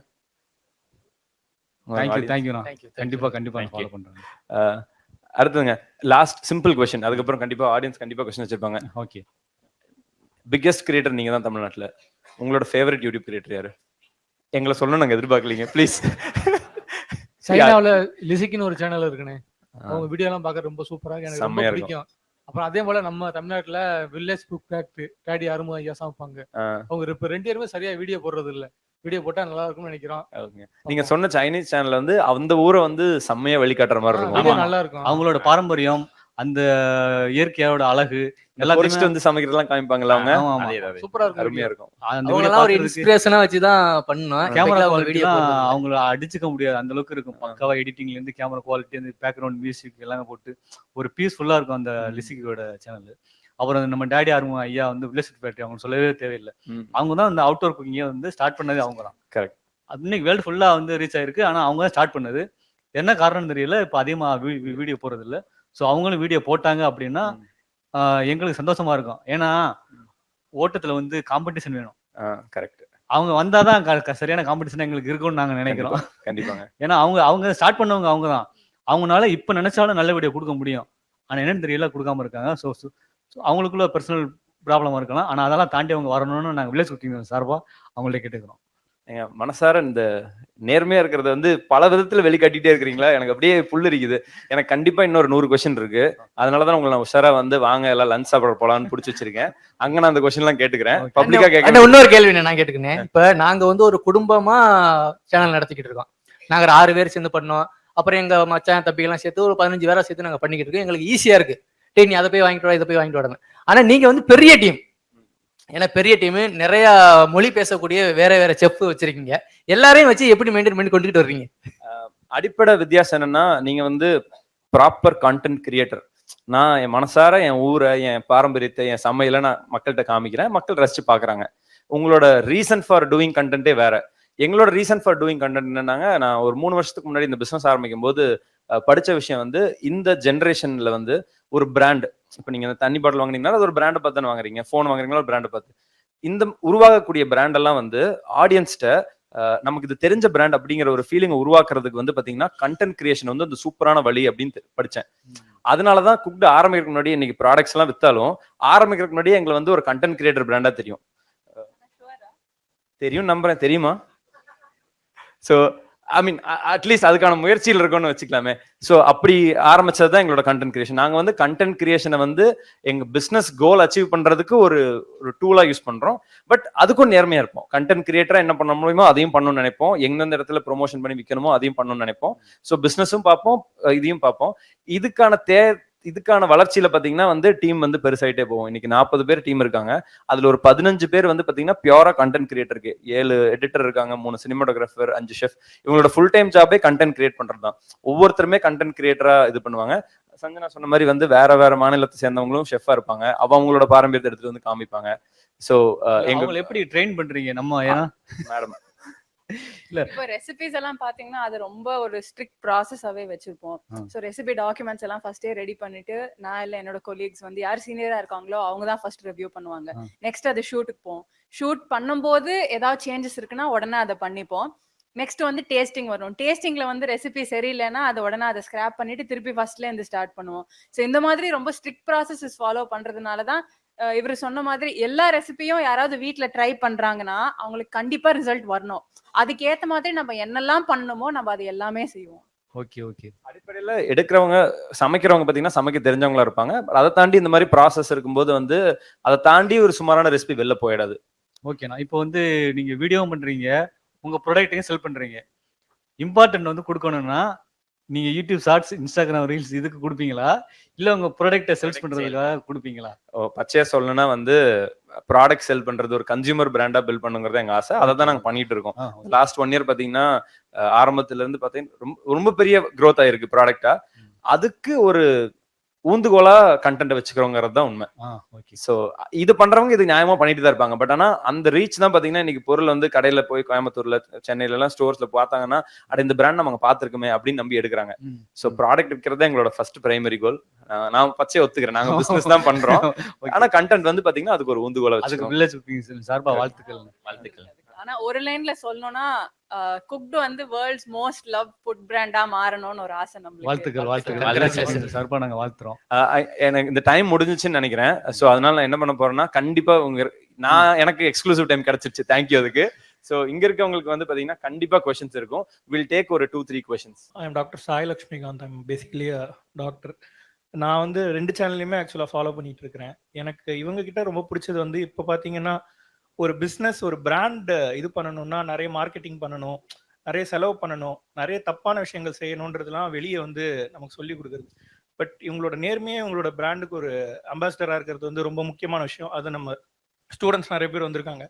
கண்டிப்பா ஃபாலோ பண்றேன். அடுத்ததுங்க லாஸ்ட் சிம்பிள் क्वेश्चन, அதுக்கப்புறம் கண்டிப்பா ஆடியன்ஸ் கண்டிப்பா क्वेश्चन வச்சிருப்பாங்க. ஓகே. பிக்கெஸ்ட் கிரியேட்டர் நீங்க தான் தமிழ்நாட்டுல. உங்களோட ஃபேவரட் யூடியூப் கிரியேட்டர் யாரு? எங்களை சொல்லணும், நாங்க எதிர்பார்க்கலீங்க, ப்ளீஸ். சைனாவுல லிசிக்னு ஒரு சேனல் இருக்குனே, அவங்க வீடியோ எல்லாம் பார்க்க ரொம்ப சூப்பரா எனக்கு ரொம்ப பிடிக்கும். அப்புறம் அதே போல நம்ம தமிழ்நாட்டுல வில்லேஜ் குக் டேடி அருமை ஐயா சமைப்பாங்க. அவங்க இப்ப 2 பேருமே சரியா வீடியோ போடுறது இல்ல. வீடியோ போட்டா நல்லா இருக்கும்னு நினைக்கிறோம். நீங்க சொன்ன சைனீஸ் சேனல் வந்து அந்த ஊரை வந்து செம்மையா வெளிக்காட்டுற மாதிரி இருக்கும். நல்லா இருக்கும். அவங்களோட பாரம்பரியம், அந்த இயற்கையோட அழகு பொரிச்சிட்டு எல்லாத்தையுமே வந்து சமைக்கிறதெல்லாம் காமிப்பாங்களா அவங்க? ஆமா ஆமா அதேதான். சூப்பரா இருக்கும் அருமையா video. இருக்கும். அந்த அவங்க வீடியோ எல்லாம் ஒரு பாக்குறதுக்கு இன்ஸ்பிரேஷனா வச்சுதான் பண்ணோம். கேமரா அவங்க வீடியோ குவாலிட்டிலாம் அவங்கள அடிச்சுக்க முடியாது, அந்த அளவுக்கு இருக்கும். பக்காவா எடிட்டிங்ல இருந்து கேமரா குவாலிட்டி, அந்த பேக்ரவுண்ட் மியூசிக் எல்லாமே போட்டு ஒரு பீஸ்ஃபுல்லா இருக்கும் அந்த லிசிக்கோட சேனல். அப்புறம் நம்ம டேடி ஆர்மு ஐயா வந்து வில்லேஜ் ஃபேக்டரி அவங்க சொல்லவே தேவையில்லை. அவங்க தான் அந்த அவுட்டோர் குக்கிங்கை வந்து ஸ்டார்ட் பண்ணது அவங்க தான். கரெக்ட். அது இன்னைக்கு வேர்ல்டு ஃபுல்லா வந்து ரீச் ஆயிருக்கு. ஆனா அவங்க தான் ஸ்டார்ட் பண்ணது. என்ன காரணம் தெரியல, இப்போ அதிகமா வீடியோ போறது இல்லை. ஸோ அவங்களும் வீடியோ போட்டாங்க அப்படின்னா எங்களுக்கு சந்தோஷமா இருக்கும். ஏன்னா ஓட்டத்துல வந்து காம்படிஷன் வேணும். கரெக்ட். அவங்க வந்தாதான் சரியான காம்படிஷன் எங்களுக்கு இருக்கும்னு நாங்க நினைக்கிறோம். கண்டிப்பாங்க. ஏன்னா அவங்க ஸ்டார்ட் பண்ணவங்க அவங்க தான். அவங்களால இப்ப நினைச்சாலும் நல்ல வீடியோ கொடுக்க முடியும். ஆனா என்னன்னு தெரியல, கொடுக்காம இருக்காங்க. ஸோ அவங்களுக்குள்ள பர்சனல் ப்ராப்ளமா இருக்கலாம். ஆனா அதெல்லாம் தாண்டி அவங்க வரணும்னு நாங்க வில்லேஜ் குக்கிங் சார்பா அவங்கள்ட்ட கேட்டுக்கிறோம். ஏங்க மனசார இந்த நேர்மையா இருக்கிறத வந்து பல விதத்துல வெளிக்காட்டிட்டே இருக்கிறீங்களா? எனக்கு அப்படியே புல்லரிக்குது. எனக்கு கண்டிப்பா இன்னொரு 100 கொஸ்டின் இருக்கு. அதனாலதான் உங்களை நான் உஷாரா வந்து வாங்க எல்லாம் லஞ்ச் சாப்பிட போலான்னு புடிச்சு வச்சிருக்கேன். அங்க நான் அந்த கொஸ்டின் எல்லாம் கேட்டுக்கிறேன். பப்ளிக்கா கேட்க இன்னொரு கேள்வி நான் கேட்டுக்கிறேன். இப்ப நாங்க வந்து ஒரு குடும்பமா சேனல் நடத்திக்கிட்டு இருக்கோம். நாங்க 6 பேர் சேர்ந்து பண்ணோம். அப்புறம் எங்க மச்சான் தம்பிகள்லாம் சேர்த்து ஒரு 15 பேரா சேர்த்து நாங்க பண்ணிக்கிட்டு இருக்கோம். எங்களுக்கு ஈஸியா இருக்கு. டேய் நீ அதை போய் வாங்கிட்டு வா, இதை போய் வாங்கிட்டு வாங்க. ஆனா நீங்க வந்து பெரிய டீம். ஏன்னா பெரிய டீம், நிறைய மொழி பேசக்கூடிய வேற வேற செஃப் வச்சிருக்கீங்க. எல்லாரையும் வச்சு எப்படி மெயின்டைன் பண்ணி கொண்டுகிட்டு வர்றீங்க? அடிப்படை வித்தியாசம் என்னன்னா, நீங்க வந்து ப்ராப்பர் கான்டென்ட் கிரியேட்டர். நான் என் மனசார என் ஊரை, என் பாரம்பரியத்தை, என் சமையலை நான் மக்கள்கிட்ட காமிக்கிறேன். மக்கள் ரசிச்சு பாக்குறாங்க. உங்களோட ரீசன் ஃபார் டூயிங் கண்டென்ட்டே வேற. எங்களோட ரீசன் ஃபார் டூயிங் கண்டென்ட் என்னன்னாங்க, நான் ஒரு 3 வருஷத்துக்கு முன்னாடி இந்த பிசினஸ் ஆரம்பிக்கும் போது படிச்ச விஷயம் வந்து, இந்த ஜென்ரேஷன்ல வந்து ஒரு பிராண்ட், இப்போ நீங்க தண்ணி பாட்டில் வாங்குனீங்கன்னா அது ஒரு பிராண்டை பார்த்து தானே வாங்குறீங்க. ஃபோன் வாங்குறீங்களா ஒரு பிராண்டை பார்த்து. இந்த உருவாகக்கூடிய பிராண்ட் எல்லாம் வந்து ஆடியன்ஸ்ட நமக்கு இது தெரிஞ்ச பிராண்ட் அப்படிங்கிற ஒரு ஃபீலிங் உருவாக்குறதுக்கு வந்து பாத்தீங்கன்னா கண்டென்ட் கிரியேஷன் வந்து அந்த சூப்பரான வழி அப்படின்னு படிச்சேன். அதனாலதான் குக்டு ஆரம்பிக்கிறதுக்கு முன்னாடி இன்னைக்கு ப்ராடக்ட்ஸ் எல்லாம் வித்தாலும் ஆரம்பிக்கிறதுக்கு முன்னாடி எங்களை வந்து ஒரு கண்டென்ட் கிரியேட்டர் பிராண்டா தெரியும் நம்புறேன். தெரியுமா? ஸோ ஐ மீன் அட்லீஸ்ட் அதுக்கான முயற்சியில் இருக்கும்னு வச்சுக்கலாமே. ஸோ அப்படி ஆரம்பிச்சதுதான் எங்களோட கண்டென்ட் கிரியேஷன். நாங்கள் வந்து கண்டென்ட் கிரியேஷனை வந்து எங்க பிசினஸ் கோல் அச்சீவ் பண்றதுக்கு ஒரு டூலா யூஸ் பண்றோம். பட் அதுக்கும் நேர்மையா இருப்போம். கண்டென்ட் கிரியேட்டரா என்ன பண்ண முடியுமோ அதையும் பண்ணணும்னு நினைப்போம். எந்தெந்த இடத்துல ப்ரொமோஷன் பண்ணி விற்கணுமோ அதையும் பண்ணணும்னு நினைப்போம். ஸோ பிசினஸும் பார்ப்போம், இதையும் பார்ப்போம். இதுக்கான வளர்ச்சியில பாத்தீங்கன்னா வந்து டீம் வந்து பெருசாயிட்டே போகும். இன்னைக்கு 40 பேர் டீம் இருக்காங்க. அதுல ஒரு 15 பேர் வந்து பாத்தீங்கன்னா பியூரா கண்டென்ட் கிரியேட்டருக்கு. 7 எடிட்டர் இருக்காங்க, 3 சினிமாட்டோகிராஃபர், 5 ஷெஃப். இவங்களோட ஃபுல் டைம் ஜாபே கண்டென்ட் கிரியேட் பண்றதுதான். ஒவ்வொருத்தருமே கண்டென்ட் கிரியேட்டரா இது பண்ணுவாங்க. சஞ்சனா சொன்ன மாதிரி வந்து வேற வேற மாநிலத்தை சேர்ந்தவங்களும் ஷெஃபா இருப்பாங்க. அவங்களோட பாரம்பரியத்தை எடுத்துட்டு வந்து காமிப்பாங்க. சோ எங்களை எப்படி ட்ரெயின் பண்றீங்க? நம்ம ஏன்னா மேடம் இப்போ ரெசிபிஸ் எல்லாம் பாத்தீங்கன்னா அது ரொம்ப ஒரு ஸ்ட்ரிக்ட் ப்ராசஸாவே வச்சிருப்போம். ஸோ ரெசிபி டாக்குமெண்ட்ஸ் எல்லாம் ஃபர்ஸ்டே ரெடி பண்ணிட்டு, நான் இல்லை என்னோட கொலீக்ஸ் வந்து யார் சீனியரா இருக்காங்களோ அவங்க தான் ஃபர்ஸ்ட் ரிவ்யூ பண்ணுவாங்க. நெக்ஸ்ட் அது ஷூட்டுக்கு போவோம். ஷூட் பண்ணும்போது ஏதாவது சேஞ்சஸ் இருக்குன்னா உடனே அதை பண்ணிப்போம். நெக்ஸ்ட் வந்து டேஸ்டிங் வரும். டேஸ்டிங்ல வந்து ரெசிபி சரியில்லைன்னா அது உடனே அதை ஸ்கிராப் பண்ணிட்டு திருப்பி ஃபர்ஸ்ட்ல இருந்து ஸ்டார்ட் பண்ணுவோம். ஸோ இந்த மாதிரி ரொம்ப ஸ்ட்ரிக்ட் ப்ராசஸஸ் ஃபாலோ பண்றதுனால தான் இவர் சொன்ன மாதிரி எல்லா ரெசிபியும் யாராவது வீட்டுல ட்ரை பண்றாங்கன்னா அவங்களுக்கு கண்டிப்பா ரிசல்ட் வரணும். அதுக்கேத்த மாதிரி நம்ம என்னெல்லாம் பண்ணணுமோ நம்ம அது எல்லாமே செய்வோம். Okay okay. அடிப்படையில எடுக்கிறவங்க சமைக்கிறவங்க பாத்தீங்கன்னா சமைக்க தெரிஞ்சவங்களா இருப்பாங்க. அதை தாண்டி இந்த மாதிரி ப்ராசஸ் இருக்கும்போது வந்து அதை தாண்டி ஒரு சுமாரான ரெசிபி வெளில போயிடாது. ஓகேண்ணா. இப்போ வந்து நீங்க வீடியோ பண்றீங்க, உங்க ப்ராடக்ட்டையும் செல் பண்றீங்க. இம்பார்ட்டன்ட் வந்து கொடுக்கணும்னா நீங்க யூடியூப் ஷார்ட்ஸ், இன்ஸ்டாகிராம் ரீல்ஸ் இதுக்கு கொடுப்பீங்களா, இல்ல உங்க ப்ராடக்ட்டை சேல்ஸ் பண்றதுக்காக கொடுப்பீங்களா? பச்சையா சொல்லணும்னா வந்து ப்ராடக்ட் செல் பண்றது ஒரு கன்சியூமர் பிராண்டா பில்ட் பண்ணுங்கிறது எங்க ஆசை. அதை தான் நாங்க பண்ணிட்டு இருக்கோம். லாஸ்ட் 1 இயர் பாத்தீங்கன்னா ஆரம்பத்துல இருந்து பாத்தீங்கன்னா ரொம்ப பெரிய growth ஆயிருக்கு ப்ராடக்டா. அதுக்கு ஒரு ஊந்துகோலா கண்டென்ட் வச்சுக்கிறோங்கிறது தான் உண்மை. சோ இது பண்றவங்க இது நியாயமா பண்ணிட்டு தான் இருப்பாங்க. பட் ஆனா அந்த ரீச் தான் பாத்தீங்கன்னா இன்னைக்கு பொருள் வந்து கடையில போய் கோயம்புத்தூர்ல, சென்னையில எல்லாம் ஸ்டோர்ஸ்ல பார்த்தாங்கன்னா அட இந்த பிராண்ட் நம்ம பாத்துருக்குமே அப்படின்னு நம்பி எடுக்கிறாங்க. சோ ப்ராடக்ட் விற்கிறது எங்களோட ஃபர்ஸ்ட் பிரைமரி கோல். நான் பச்சையை ஒத்துக்கிறேன், நாங்க பிசினஸ் தான் பண்றோம். ஆனா கண்டென்ட் வந்து பாத்தீங்கன்னா அதுக்கு ஒரு ஊந்துகோலா வச்சுக்கிறோம். வில்லேஜ் குக்கிங் சார்பா வாழ்த்துக்கள். ஆனா ஒரு லைன்ல சொல்லணும்னா குக்டு வந்து வேர்ல்ட்ஸ் மோஸ்ட் லவ் ஃபுட் பிராண்டா மாறணும்னு ஒரு ஆசை நம்மளுக்கு. வாழ்த்துக்கள் சார்பா நாங்க வாழ்த்துறோம். எனக்கு இந்த டைம் முடிஞ்சிச்சுன்னு நினைக்கிறேன். சோ அதனால நான் என்ன பண்ண போறேன்னா, கண்டிப்பா எனக்கு எக்ஸ்க்ளூசிவ் டைம் கிடைச்சிருச்சு. தேங்க்யூ அதுக்கு. சோ இங்க இருக்கவங்களுக்கு வந்து பாத்தீங்கன்னா கண்டிப்பா கொஸ்டின்ஸ் இருக்கும். வில் டேக் ஒரு 2-3 questions. I am doctor Sai Lakshmikant. I'm basically doctor. நான் வந்து 2 சேனல்லையுமே ஆக்சுவலா ஃபாலோ பண்ணிட்டு இருக்கிறேன். எனக்கு இவங்க கிட்ட ரொம்ப பிடிச்சது வந்து இப்போ பாத்தீங்கன்னா ஒரு பிஸ்னஸ், ஒரு பிராண்ட் இது பண்ணணும்னா நிறைய மார்க்கெட்டிங் பண்ணணும், நிறைய செலவு பண்ணணும், நிறைய தப்பான விஷயங்கள் செய்யணுன்றதுலாம் வெளியே வந்து நமக்கு சொல்லி கொடுக்குறது. பட் இவங்களோட நேர்மையே உங்களோட பிராண்டுக்கு ஒரு அம்பாசிடராக இருக்கிறது வந்து ரொம்ப முக்கியமான விஷயம். அது நம்ம ஸ்டூடெண்ட்ஸ் நிறைய பேர் வந்திருக்காங்க.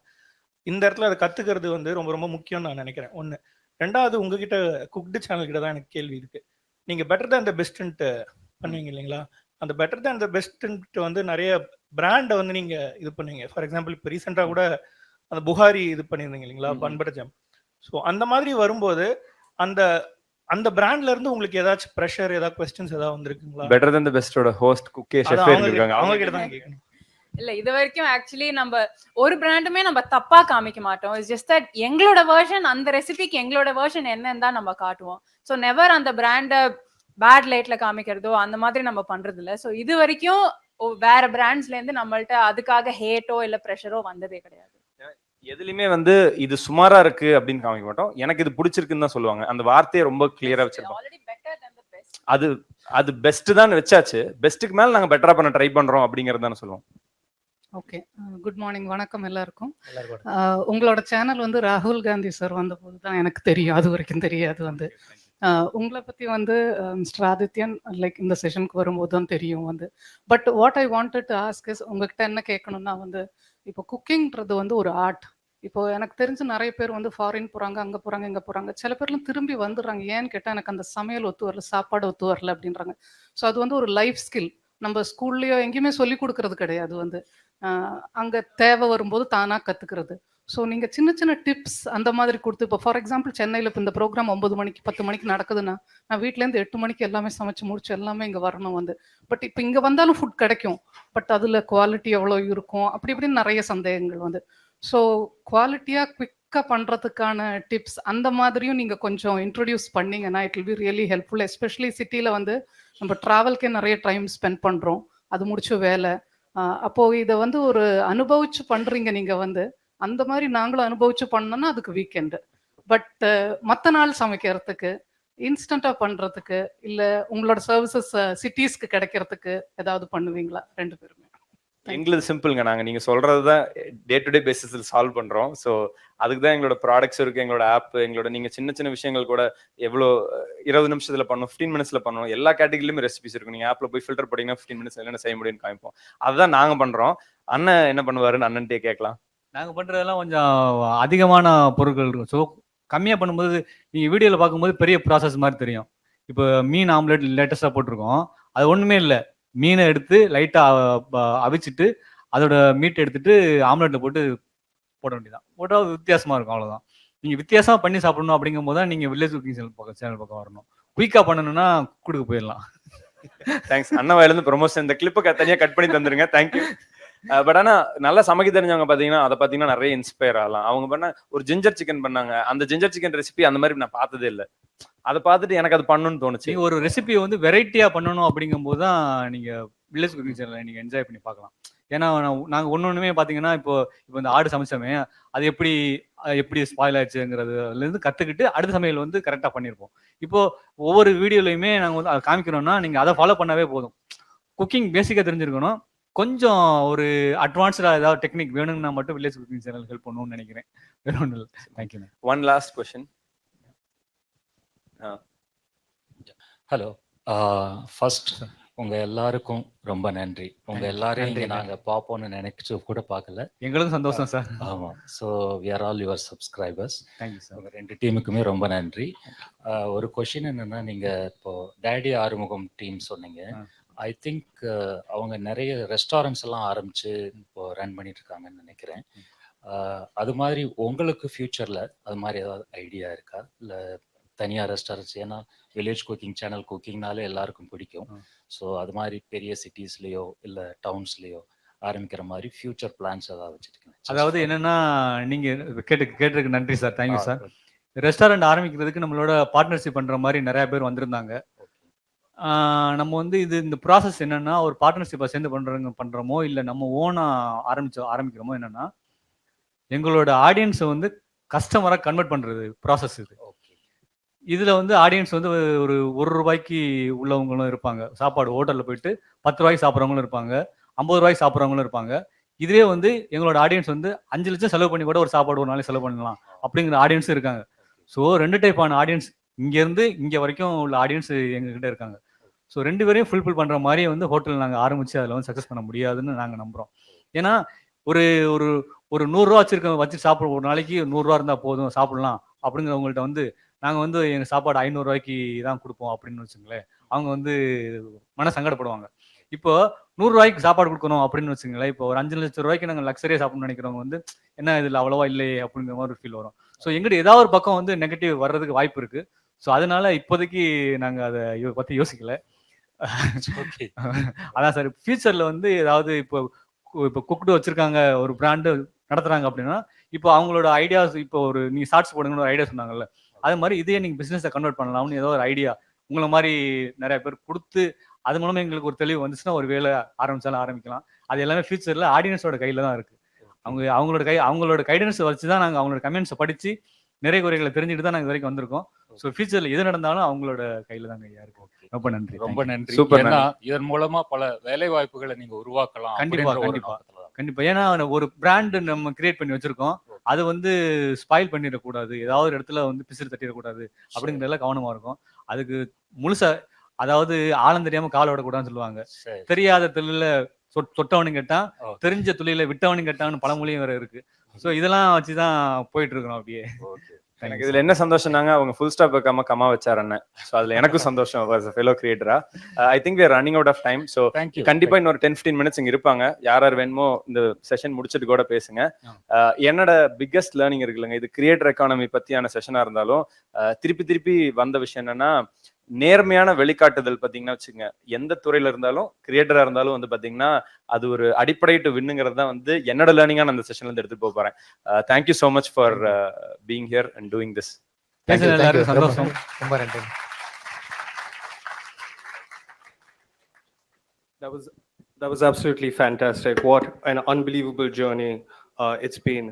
இந்த இடத்துல அதை கற்றுக்கிறது வந்து ரொம்ப ரொம்ப முக்கியம்னு நான் நினைக்கிறேன். ஒன்று. ரெண்டாவது, உங்ககிட்ட குக்டு சேனல் கிட்ட தான் எனக்கு கேள்வி இருக்குது. நீங்கள் பெட்டர் தேன் த பெஸ்ட்டுன்ட்டு பண்ணுவீங்க இல்லைங்களா? அந்த பெட்டர் தேன் த பெஸ்ட்டுன்ட்டு வந்து நிறைய பிராண்டை வந்து நீங்கள் இது பண்ணுவீங்க. ஃபார் எக்ஸாம்பிள் இப்போ ரீசெண்டாக கூட அந்த புகாரி இது பண்ணியிருந்தீங்க இல்லைங்களா, பன்பட்டர் ஜாம். ஸோ அந்த மாதிரி வரும்போது அந்த அந்த பிராண்ட்ல இருந்து உங்களுக்கு ஏதாச்சும் ப்ரெஷர், ஏதாவது கொஸ்டின்ஸ் ஏதாவது வந்திருக்குங்களா? பெட்டர் தென் தி பெஸ்டோட ஹோஸ்ட் குக்கே ஷெஃப் இருக்காங்க, அவங்க கிட்ட தான் கேட்கணும். இல்ல, இது வரைக்கும் ஆக்சுவலி நம்ம ஒரு பிராண்டுமே நம்ம தப்பா காமிக்க மாட்டோம். இட்ஸ் ஜஸ்ட் தட் எங்களோட வெர்ஷன், அந்த ரெசிபிக்கு எங்களோட வெர்ஷன் என்னன்னு தான் நம்ம காட்டுவோம். ஸோ நெவர் அந்த பிராண்டை பேட் லைட்ல காமிக்கிறதோ அந்த மாதிரி நம்ம பண்றது இல்ல. ஸோ இது வரைக்கும் வேற பிராண்ட்ஸ்ல இருந்து நம்மள்ட்ட அதுக்காக ஹேட்டோ இல்ல ப்ரெஷரோ வந்ததே கிடையாது. எதுலயுமே வந்து இது சுமாரா இருக்கு அப்படின்னு காமிக்க மாட்டோம். எனக்கு இது பிடிச்சிருக்குன்னு தான் சொல்லுவாங்க. அந்த வார்த்தையை ரொம்ப கிளியரா வச்சிருப்போம். அது அது பெஸ்ட் தான் வச்சாச்சு. பெஸ்ட்டுக்கு மேல நாங்க பெட்டரா பண்ண ட்ரை பண்றோம் அப்படிங்கறது தானே சொல்லுவோம். ஓகே, குட் மார்னிங், வணக்கம் எல்லாருக்கும். உங்களோட சேனல் வந்து ராகுல் காந்தி சார் வந்தபோது தான் எனக்கு தெரியும், அது வரைக்கும் தெரியாது. வந்து உங்களை பற்றி வந்து மிஸ்டர் ஆதித்யன் லைக் இந்த செஷனுக்கு வரும்போது தான் தெரியும் வந்து. But what I wanted to ask is, உங்ககிட்ட என்ன கேட்கணும்னா வந்து, இப்போ குக்கிங்கிறது வந்து ஒரு ஆர்ட். இப்போ எனக்கு தெரிஞ்சு நிறைய பேர் வந்து ஃபாரின் போகிறாங்க, அங்கே போகிறாங்க, இங்கே போகிறாங்க. சில பேர்லாம் திரும்பி வந்துடுறாங்க. ஏன்னு கேட்டால் எனக்கு அந்த சமையல் ஒத்து வரல, சாப்பாடு ஒத்து வரல அப்படின்றாங்க. ஸோ அது வந்து ஒரு லைஃப் ஸ்கில். நம்ம ஸ்கூல்லையோ எங்கேயுமே சொல்லி கொடுக்கறது கிடையாது. வந்து அங்கே தேவை வரும்போது தானாக கற்றுக்கிறது. ஸோ நீங்கள் சின்ன சின்ன டிப்ஸ் அந்த மாதிரி கொடுத்து, இப்போ ஃபார் எக்ஸாம்பிள் சென்னையில் இப்போ இந்த ப்ரோக்ராம் 9 மணிக்கு 10 மணிக்கு நடக்குதுன்னா, நான் வீட்டிலேருந்து 8 மணிக்கு எல்லாமே சமைச்சு முடிச்சு எல்லாமே இங்கே வரணும் வந்து. பட் இப்போ இங்கே வந்தாலும் ஃபுட் கிடைக்கும், பட் அதில் குவாலிட்டி எவ்வளோ இருக்கும் அப்படி இப்படின்னு நிறைய சந்தேகங்கள் வந்து. ஸோ குவாலிட்டியாக குவிக்காக பண்ணுறதுக்கான டிப்ஸ் அந்த மாதிரியும் நீங்கள் கொஞ்சம் இன்ட்ரடியூஸ் பண்ணிங்கன்னா it will be really helpful. Especially சிட்டியில் வந்து நம்ம ட்ராவல்கே நிறைய டைம் ஸ்பெண்ட் பண்ணுறோம், அது முடிச்சு வேலை. அப்போது இதை வந்து ஒரு அனுபவிச்சு பண்ணுறீங்க நீங்கள் வந்து. அந்த மாதிரி நாங்களும் அனுபவிச்சு பண்ணோன்னா அதுக்கு வீக்கெண்டு. பட் மற்ற நாள் சமைக்கிறதுக்கு, இன்ஸ்டண்ட்டாக பண்ணுறதுக்கு, இல்லை உங்களோட சர்வீசஸ் சிட்டிஸ்க்கு கிடைக்கிறதுக்கு ஏதாவது பண்ணுவீங்களா? 2 பேருமே. எங்களுக்கு சிம்பிள்ங்க. நாங்கள் நீங்கள் சொல்கிறது தான் டே டு டே பேசிஸில் சால்வ் பண்ணுறோம். ஸோ அதுக்கு தான் எங்களோட ப்ராடக்ட்ஸ் இருக்குது, எங்களோட ஆப், எங்களோட நீங்கள் சின்ன சின்ன விஷயங்கள் கூட எவ்வளோ 20 நிமிஷத்தில் பண்ணணும், 15 மினிட்ஸில் பண்ணணும். எல்லா கேட்டகிரிலையுமே ரெசிபிஸ் இருக்கும். நீங்கள் ஆப்பில் போய் ஃபில்டர் பண்ணிங்கன்னா 15 மினிட்ஸ் என்னென்ன செய்ய முடியும்னு காமிப்போம். அதுதான் நாங்கள் பண்ணுறோம். அண்ணன் என்ன பண்ணுவாருன்னு அண்ணன்ட்டே கேட்கலாம். நாங்கள் பண்ணுறதெல்லாம் கொஞ்சம் அதிகமான பொருட்கள் இருக்கும். ஸோ கம்மியாக பண்ணும்போது நீங்கள் வீடியோவில் பார்க்கும்போது பெரிய ப்ராசஸ் மாதிரி தெரியும். இப்போ மீன் ஆம்லெட் லேட்டஸ்ட்டாக போட்டிருக்கோம். அது ஒன்றுமே இல்லை. மீனை எடுத்து லைட்டாக அவிச்சிட்டு அதோட மீட் எடுத்துட்டு ஆம்லெட்டில் போட்டு போட வேண்டியதான். போட்டால் வித்தியாசமாக இருக்கும், அவ்வளோதான். நீங்கள் வித்தியாசமாக பண்ணி சாப்பிடணும் அப்படிங்கும் போது தான் நீங்கள் வில்லேஜ் குக்கிங் சேனல் பக்கம் வரணும். குயிக்காக பண்ணணும்னா குடுக்க போயிடலாம். தேங்க்ஸ். அண்ணன் வாயிலிருந்து ப்ரொமோஷன் இந்த கிளிப்பை தனியாக கட் பண்ணி தந்துருங்க. தேங்க்யூ. பட் ஆனால் நல்லா சமைக்க தெரிஞ்சவங்க பார்த்தீங்கன்னா அதை பார்த்தீங்கன்னா நிறைய இன்ஸ்பயர் ஆகலாம். அவங்க பண்ண ஒரு ஜிஞ்சர் சிக்கன் பண்ணாங்க. அந்த ஜிஞ்சர் சிக்கன் ரெசிபி அந்த மாதிரி நான் பார்த்ததே இல்லை. அதை பார்த்துட்டு எனக்கு அது பண்ணணும்னு தோணுச்சு. நீங்கள் ஒரு ரெசிபியை வந்து வெரைட்டியாக பண்ணணும் அப்படிங்கும்போது தான் நீங்கள் வில்லேஜ் குக்கிங் சேனலை நீங்கள் என்ஜாய் பண்ணி பார்க்கலாம். ஏன்னா நாங்கள் ஒன்றுமே பார்த்தீங்கன்னா இப்போ இந்த ஆடு சமைச்சோமே, அது எப்படி ஸ்பாயில் ஆயிடுச்சுங்கிறதுலேருந்து கற்றுக்கிட்டு அடுத்த சமையல் வந்து கரெக்டாக பண்ணியிருப்போம். இப்போது ஒவ்வொரு வீடியோலையுமே நாங்கள் வந்து அதை காமிக்கிறோம்னா நீங்கள் அதை ஃபாலோ பண்ணவே போதும். குக்கிங் பேசிக்காக தெரிஞ்சிருக்கணும். கொஞ்சம் ஒரு அட்வான்ஸ்டாக ஏதாவது டெக்னிக் வேணும்னா மட்டும் வில்லேஜ் குக்கிங் சேனல் ஹெல்ப் பண்ணணும்னு நினைக்கிறேன். வேற ஒன்றும் இல்லை. Thank you. One last question. Hello, first உங்க எல்லாருக்கும் ரொம்ப நன்றி. உங்க எல்லாரையும் இங்க நாங்க பார்ப்போம்னு நினைச்சு கூட பார்க்கல. எங்களுக்கும் சந்தோஷம் சார். ஆமா, so we are all your subscribers. Thank you sir. உங்க 2 டீமுக்குமே ரொம்ப நன்றி. ஒரு கொஸ்டின் என்னன்னா, நீங்க இப்போ டேடி ஆறுமுகம் டீம் சொன்னீங்க. ஐ திங்க் அவங்க நிறைய ரெஸ்டாரண்ட்ஸ் எல்லாம் ஆரம்பிச்சு இப்போ ரன் பண்ணிட்டு இருக்காங்கன்னு நினைக்கிறேன். அது மாதிரி உங்களுக்கு ஃபியூச்சர்ல அது மாதிரி ஏதாவது ஐடியா இருக்கா? இல்லை தனியாக ரெஸ்டாரண்ட்ஸ்? ஏன்னா வில்லேஜ் குக்கிங் சேனல் குக்கிங்னாலே எல்லாருக்கும் பிடிக்கும். ஸோ அது மாதிரி பெரிய சிட்டிஸ்லேயோ இல்லை டவுன்ஸ்லேயோ ஆரம்பிக்கிற மாதிரி ஃபியூச்சர் பிளான்ஸ் ஏதாவது வச்சுருக்கீங்க? அதாவது என்னன்னா, நீங்கள் கேட்டிருக்கு நன்றி சார். Thank you sir. ரெஸ்டாரண்ட் ஆரம்பிக்கிறதுக்கு நம்மளோட பார்ட்னர்ஷிப் பண்ணுற மாதிரி நிறையா பேர் வந்திருந்தாங்க. நம்ம வந்து இந்த ப்ராசஸ் என்னன்னா, ஒரு பார்ட்னர்ஷிப்பை சேர்ந்து பண்ணுறோமோ இல்லை நம்ம ஓனாக ஆரம்பிக்கிறோமோ, என்னன்னா எங்களோட ஆடியன்ஸை வந்து கஸ்டமராக கன்வெர்ட் பண்ணுறது ப்ராசஸ் இது. இதில் வந்து ஆடியன்ஸ் வந்து ஒரு ₹1 உள்ளவங்களும் இருப்பாங்க. சாப்பாடு ஹோட்டலில் போயிட்டு ₹10 சாப்பிட்றவங்களும் இருப்பாங்க, ₹50 சாப்பிட்றவங்களும் இருப்பாங்க. இதுவே வந்து எங்களோட ஆடியன்ஸ் வந்து 5 லட்சம் செலவு பண்ணி கூட ஒரு சாப்பாடு ஒரு நாளைக்கு செலவு பண்ணலாம் அப்படிங்கிற ஆடியன்ஸும் இருக்காங்க. ஸோ 2 டைப்பான ஆடியன்ஸ், இங்கேருந்து இங்கே வரைக்கும் உள்ள ஆடியன்ஸ் எங்ககிட்ட இருக்காங்க. ஸோ 2 பேரையும் ஃபுல்ஃபில் பண்ணுற மாதிரி வந்து ஹோட்டல் நாங்கள் ஆரம்பித்து அதில் வந்து சக்ஸஸ் பண்ண முடியாதுன்னு நாங்கள் நம்புகிறோம். ஏன்னா ஒரு ஒரு ஒரு 100 ரூபா வச்சு சாப்பிட ஒரு நாளைக்கு 100 ரூபா இருந்தால் போதும் சாப்பிடலாம் அப்படிங்கிறவங்கள்ட்ட வந்து நாங்கள் வந்து எங்கள் சாப்பாடு 500 ரூபாய்க்கு தான் கொடுப்போம் அப்படின்னு வச்சுங்களேன், அவங்க வந்து மன சங்கடப்படுவாங்க. இப்போ 100 ரூபாய்க்கு சாப்பாடு கொடுக்கணும் அப்படின்னு வச்சுங்களேன், இப்போ ஒரு 5 லட்சம் ரூபாய்க்கு நாங்கள் லக்ஸரியாக சாப்பிடணும்னு நினைக்கிறவங்க வந்து என்ன இதில் அவ்வளோவா இல்லையே அப்படிங்கிற மாதிரி ஒரு ஃபீல் வரும். ஸோ எங்கிட்ட ஏதாவது ஒரு பக்கம் வந்து நெகட்டிவ் வர்றதுக்கு வாய்ப்பு இருக்கு. ஸோ அதனால இப்போதைக்கு நாங்கள் அதை பற்றி யோசிக்கல. அதான் சார், ஃபியூச்சர்ல வந்து ஏதாவது இப்போ குக்டு வச்சிருக்காங்க, ஒரு பிராண்டு நடத்துறாங்க அப்படின்னா, இப்போ அவங்களோட ஐடியாஸ், இப்போ ஒரு நீங்க ஷார்ட்ஸ் போடுங்கன்னு ஒரு ஐடியா சொன்னாங்கல்ல, அது மாதிரி இதையே நீங்க பிசினஸை கன்வெர்ட் பண்ணலாம்னு ஏதோ ஒரு ஐடியா உங்களை மாதிரி நிறைய பேர் கொடுத்து அது மூலமா எங்களுக்கு ஒரு தெளிவு வந்துச்சுன்னா ஒரு வேலை ஆரம்பிச்சாலும் ஆரம்பிக்கலாம். அது எல்லாமே ஃபியூச்சர்ல ஆடியன்ஸோட கையில தான் இருக்கு. அவங்களோட கைடன்ஸ் வச்சு தான் நாங்கள் அவங்களோட கமெண்ட்ஸை படிச்சு நிறைய குறைகளை தெரிஞ்சுட்டு தான் நாங்கள் வரைக்கும் வந்திருக்கோம். ஸோ ஃபியூச்சர்ல எது நடந்தாலும் அவங்களோட கையில தான் ஐயா இருக்கும். ரொம்ப நன்றி. ரொம்ப நன்றி. சூப்பர். இதன் மூலமா பல வேலை வாய்ப்புகளை நீங்க உருவாக்கலாம். கண்டிப்பா. ஏன்னா ஒரு பிராண்ட் நம்ம கிரியேட் பண்ணி வச்சிருக்கோம், அது வந்து ஸ்பாயில் பண்ணிடக்கூடாது, ஏதாவது ஒரு இடத்துல வந்து பிசிறு தட்டிடக்கூடாது அப்படிங்கிறதெல்லாம் கவனமா இருக்கும். அதுக்கு முழுசா, அதாவது ஆழம் தெரியாம கால விடக்கூடாதுன்னு சொல்லுவாங்க. தெரியாத தொழில தொட்டவனும் கேட்டான், தெரிஞ்ச தொழில விட்டவனும் கேட்டான்னு பழமொழியும் வேற இருக்கு. ஸோ இதெல்லாம் வச்சுதான் போயிட்டு இருக்கணும் அப்படியே. எனக்கு இதுல என்ன சந்தோஷம்னாங்க, அவங்க ஃபுல் ஸ்டாப் வைக்காம கமா வச்சார் அண்ணன். ஸோ அதுல எனக்கும் சந்தோஷம் ஃபெலோ கிரியேட்டரா. I think we are running out of time. So கண்டிப்பா இன்னொரு 10-15 மினிட்ஸ் இங்க இருப்பாங்க. யார் வேணுமோ இந்த செஷன் முடிச்சுட்டு கூட பேசுங்க. என்னோட பிக்கஸ்ட் லேர்னிங் இருக்குல்லங்க, இது கிரியேட்டர் எக்கானமி பத்தியான செஷனா இருந்தாலும் திருப்பி திருப்பி வந்த விஷயம் என்னன்னா, நேர்மையான வெளிக்காட்டுதல் பாத்தீங்கன்னா வச்சுங்க, எந்த துறையில இருந்தாலும் கிரியேட்டரா இருந்தாலும் வந்து பாத்தீங்கன்னா அது ஒரு அடிப்படை டு வின்னுங்கிறது தான் வந்து என்னோட லேர்னிங்கா நான் அந்த செஷன்ல இருந்து எடுத்துட்டு போக போறேன். Thank you so much for being here and doing this. ரொம்ப நன்றி. That was absolutely fantastic. What an unbelievable journey it's been.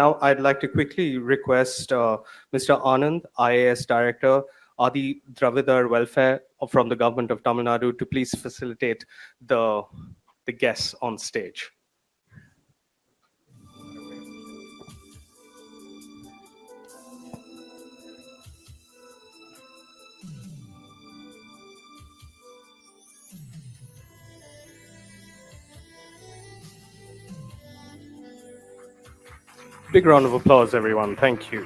Now I'd like to quickly request Mr. Anand, IAS Director, Adi Dravidar Welfare from the Government of Tamil Nadu, to please facilitate the guests on stage. Big round of applause, everyone. Thank you.